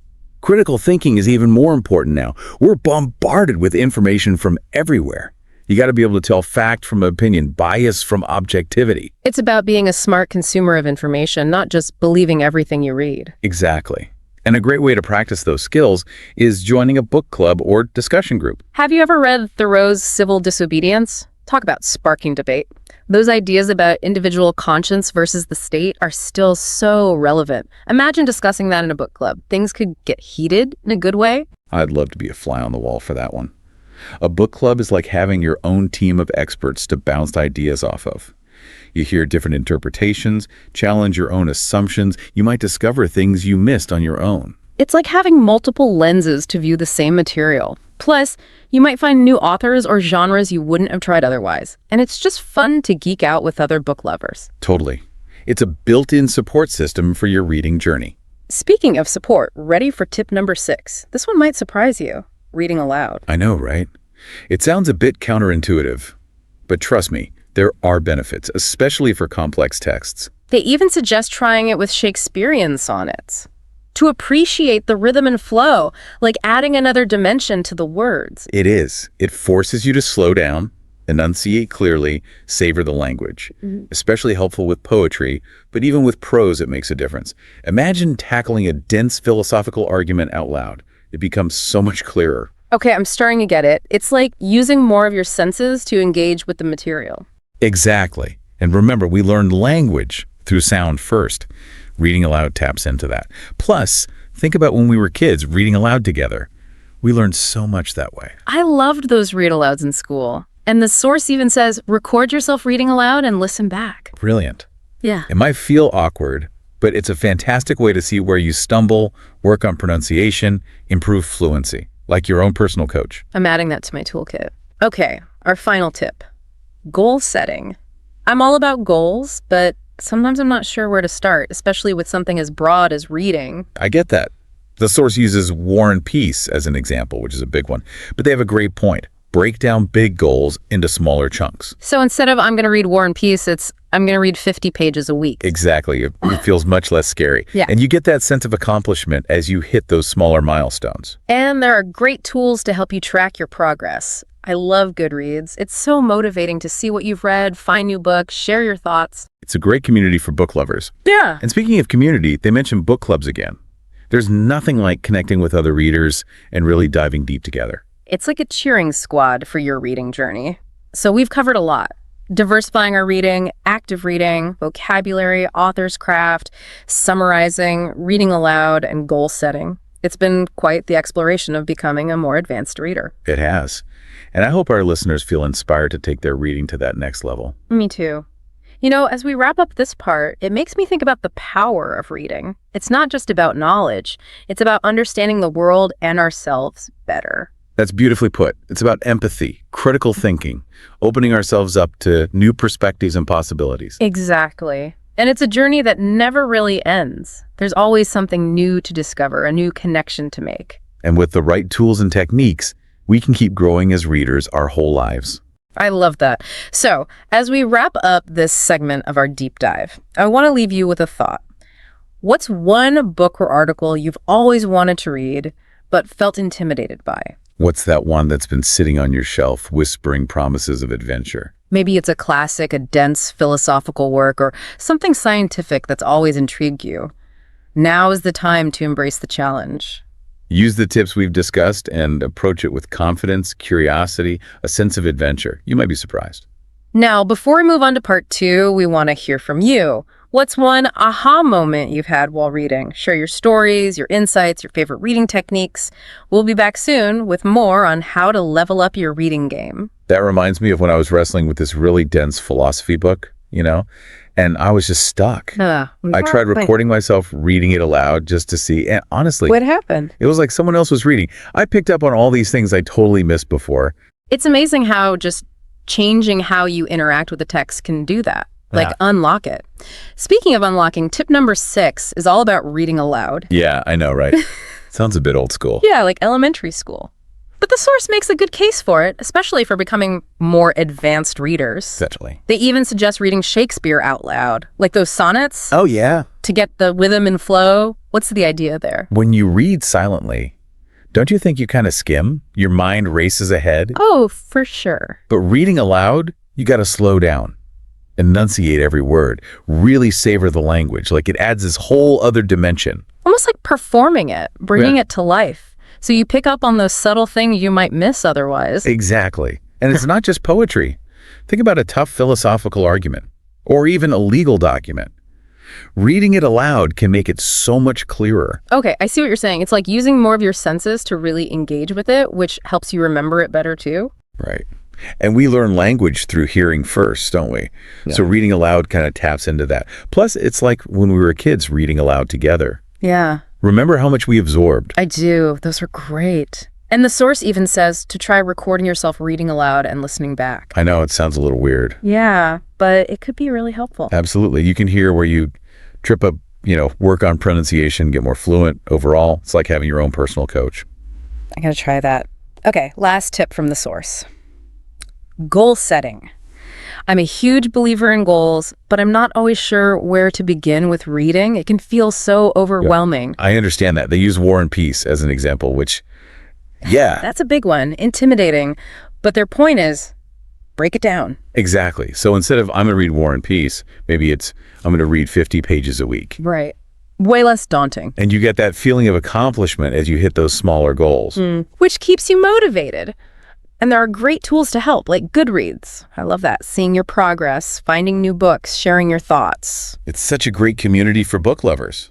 Critical thinking is even more important now. We're bombarded with information from everywhere. You got to be able to tell fact from opinion, bias from objectivity. It's about being a smart consumer of information, not just believing everything you read. Exactly. And a great way to practice those skills is joining a book club or discussion group. Have you ever read Thoreau's Civil Disobedience? Talk about sparking debate. Those ideas about individual conscience versus the state are still so relevant. Imagine discussing that in a book club. Things could get heated in a good way. I'd love to be a fly on the wall for that one. A book club is like having your own team of experts to bounce ideas off of. You hear different interpretations, challenge your own assumptions. You might discover things you missed on your own. It's like having multiple lenses to view the same material. Plus, you might find new authors or genres you wouldn't have tried otherwise. And it's just fun to geek out with other book lovers. Totally. It's a built-in support system for your reading journey. Speaking of support, ready for tip number 6. This one might surprise you. Reading aloud. I know, right? It sounds a bit counterintuitive, but trust me, there are benefits, especially for complex texts. They even suggest trying it with Shakespearean sonnets. To appreciate the rhythm and flow, like adding another dimension to the words. It is. It forces you to slow down, enunciate clearly, savor the language. Especially helpful with poetry, but even with prose it makes a difference. Imagine tackling a dense philosophical argument out loud. It becomes so much clearer. Okay, I'm starting to get it. It's like using more of your senses to engage with the material. Exactly. And remember, we learned language through sound first. Reading aloud taps into that. Plus, think about when we were kids reading aloud together. We learn so much that way. I loved those read-alouds in school. And the source even says, record yourself reading aloud and listen back. Brilliant. Yeah. It might feel awkward, but it's a fantastic way to see where you stumble, work on pronunciation, improve fluency, like your own personal coach. I'm adding that to my toolkit. Okay, our final tip. Goal setting. I'm all about goals, but sometimes I'm not sure where to start, especially with something as broad as reading. I get that. The source uses War and Peace as an example, which is a big one, but they have a great point. Break down big goals into smaller chunks. So instead of I'm going to read War and Peace, it's I'm going to read 50 pages a week. Exactly. It feels much less scary. Yeah. And you get that sense of accomplishment as you hit those smaller milestones. And there are great tools to help you track your progress. I love Goodreads. It's so motivating to see what you've read, find new books, share your thoughts. It's a great community for book lovers. Yeah. And speaking of community, they mentioned book clubs again. There's nothing like connecting with other readers and really diving deep together. It's like a cheering squad for your reading journey. So we've covered a lot. Diversifying our reading, active reading, vocabulary, author's craft, summarizing, reading aloud, and goal setting. It's been quite the exploration of becoming a more advanced reader. It has. And I hope our listeners feel inspired to take their reading to that next level. Me too. You know, as we wrap up this part, it makes me think about the power of reading. It's not just about knowledge. It's about understanding the world and ourselves better. That's beautifully put. It's about empathy, critical thinking, opening ourselves up to new perspectives and possibilities. Exactly. And it's a journey that never really ends. There's always something new to discover, a new connection to make. And with the right tools and techniques, we can keep growing as readers our whole lives. I love that. So, as we wrap up this segment of our deep dive, I want to leave you with a thought. What's one book or article you've always wanted to read, but felt intimidated by? What's that one that's been sitting on your shelf, whispering promises of adventure? Maybe it's a classic, a dense philosophical work, or something scientific that's always intrigued you. Now is the time to embrace the challenge. Use the tips we've discussed and approach it with confidence, curiosity, a sense of adventure. You might be surprised. Now, before we move on to part 2, we want to hear from you. What's one aha moment you've had while reading? Share your stories, your insights, your favorite reading techniques. We'll be back soon with more on how to level up your reading game. That reminds me of when I was wrestling with this really dense philosophy book, and I was just stuck. I tried recording myself reading it aloud just to see, and honestly, What happened? it was like someone else was reading. I picked up on all these things I totally missed before. It's amazing how just changing how you interact with the text can do that. Like Yeah. unlock it. Speaking of unlocking, tip number 6 is all about reading aloud. Yeah, I know, right? Sounds a bit old school. Yeah, like elementary school. But the source makes a good case for it, especially for becoming more advanced readers. Essentially. They even suggest reading Shakespeare out loud, like those sonnets, Oh, yeah. to get the rhythm and flow. What's the idea there? When you read silently, don't you think you kind of skim? Your mind races ahead. Oh, for sure. But reading aloud, you got to slow down, enunciate every word, really savor the language. Like it adds this whole other dimension. Almost like performing it, bringing Yeah. it to life. So you pick up on those subtle things you might miss otherwise. Exactly. And it's not just poetry. Think about a tough philosophical argument or even a legal document. Reading it aloud can make it so much clearer. Okay, I see what you're saying. It's like using more of your senses to really engage with it, which helps you remember it better too. Right. And we learn language through hearing first, don't we? Yeah. So reading aloud kind of taps into that. Plus, it's like when we were kids reading aloud together. Yeah. Remember how much we absorbed? I do. Those were great. And the source even says to try recording yourself reading aloud and listening back. I know it sounds a little weird. Yeah, but it could be really helpful. Absolutely. You can hear where you trip up, work on pronunciation, get more fluent overall. It's like having your own personal coach. I gotta try that. Okay, last tip from the source. Goal setting. I'm a huge believer in goals, but I'm not always sure where to begin with reading. It can feel so overwhelming. I understand that. They use War and Peace as an example, which, yeah. That's a big one, intimidating. But their point is, break it down. Exactly. So instead of I'm going to read War and Peace, maybe it's I'm going to read 50 pages a week. Right. Way less daunting. And you get that feeling of accomplishment as you hit those smaller goals. Which keeps you motivated. And there are great tools to help, like Goodreads. I love that. Seeing your progress, finding new books, sharing your thoughts. It's such a great community for book lovers.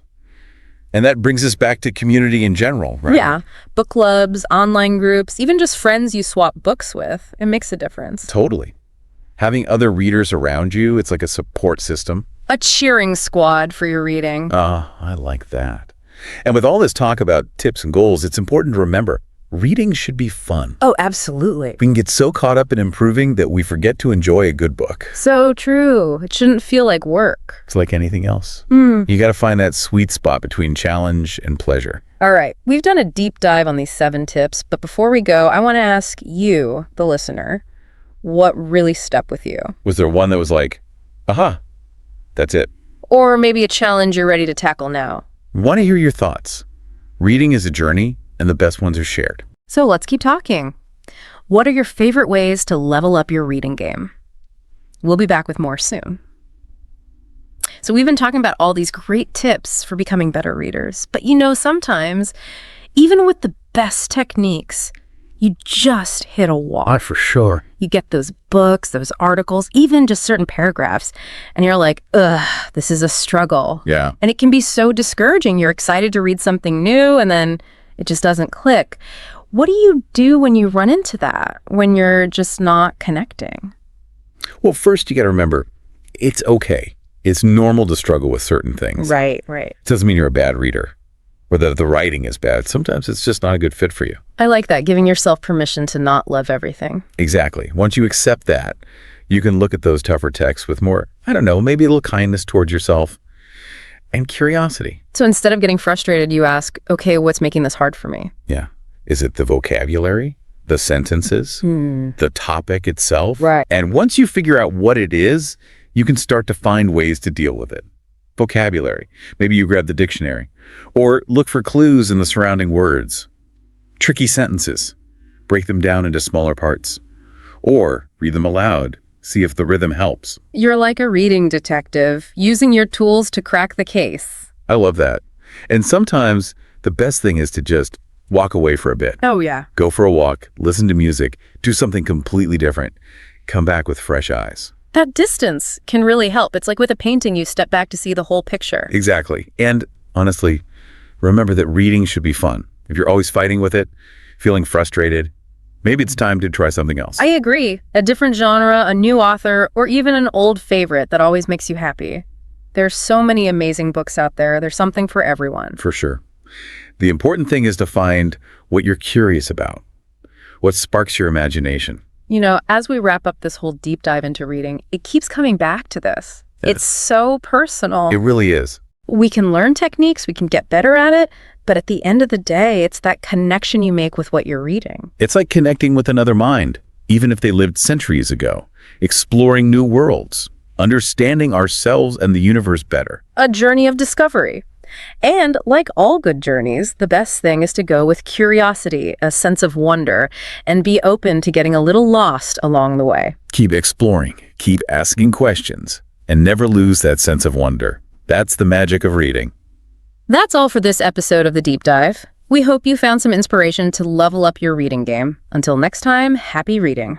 And that brings us back to community in general, right? Yeah, book clubs, online groups, even just friends you swap books with, it makes a difference. Totally. Having other readers around you, it's like a support system. A cheering squad for your reading. I like that. And with all this talk about tips and goals, it's important to remember, reading should be fun. Oh, absolutely. We can get so caught up in improving that we forget to enjoy a good book. So true. It shouldn't feel like work. It's like anything else. You got to find that sweet spot between challenge and pleasure. All right, we've done a deep dive on these 7 tips, but before we go, I want to ask you, the listener, what really stuck with you? Was there one that was like, aha, that's it? Or maybe a challenge you're ready to tackle now? Want to hear your thoughts. Reading is a journey, and the best ones are shared. So let's keep talking. What are your favorite ways to level up your reading game? We'll be back with more soon. So we've been talking about all these great tips for becoming better readers. But sometimes, even with the best techniques, you just hit a wall. For sure. You get those books, those articles, even just certain paragraphs, and you're like, ugh, this is a struggle. Yeah. And it can be so discouraging. You're excited to read something new, and then it just doesn't click. What do you do when you run into that, when you're just not connecting? Well, first you got to remember, it's okay. It's normal to struggle with certain things. Right. It doesn't mean you're a bad reader or that the writing is bad. Sometimes it's just not a good fit for you. I like that, giving yourself permission to not love everything. Exactly. Once you accept that, you can look at those tougher texts with more, maybe a little kindness towards yourself and curiosity. So instead of getting frustrated, you ask, okay, what's making this hard for me? Yeah. Is it the vocabulary, the sentences, the topic itself? Right. And once you figure out what it is, you can start to find ways to deal with it. Vocabulary. Maybe you grab the dictionary or look for clues in the surrounding words. Tricky sentences. Break them down into smaller parts or read them aloud. See if the rhythm helps. You're like a reading detective, using your tools to crack the case. I love that. And sometimes the best thing is to just walk away for a bit. Oh, yeah. Go for a walk, listen to music, do something completely different. Come back with fresh eyes. That distance can really help. It's like with a painting, you step back to see the whole picture. Exactly. And honestly, remember that reading should be fun. If you're always fighting with it, feeling frustrated, maybe it's time to try something else. I agree. A different genre, a new author, or even an old favorite that always makes you happy. There's so many amazing books out there. There's something for everyone. For sure. The important thing is to find what you're curious about, what sparks your imagination. As we wrap up this whole deep dive into reading, it keeps coming back to this. Yes. It's so personal. It really is. We can learn techniques, we can get better at it, but at the end of the day, it's that connection you make with what you're reading. It's like connecting with another mind, even if they lived centuries ago, exploring new worlds, understanding ourselves and the universe better. A journey of discovery. And like all good journeys, the best thing is to go with curiosity, a sense of wonder, and be open to getting a little lost along the way. Keep exploring, keep asking questions, and never lose that sense of wonder. That's the magic of reading. That's all for this episode of The Deep Dive. We hope you found some inspiration to level up your reading game. Until next time, happy reading.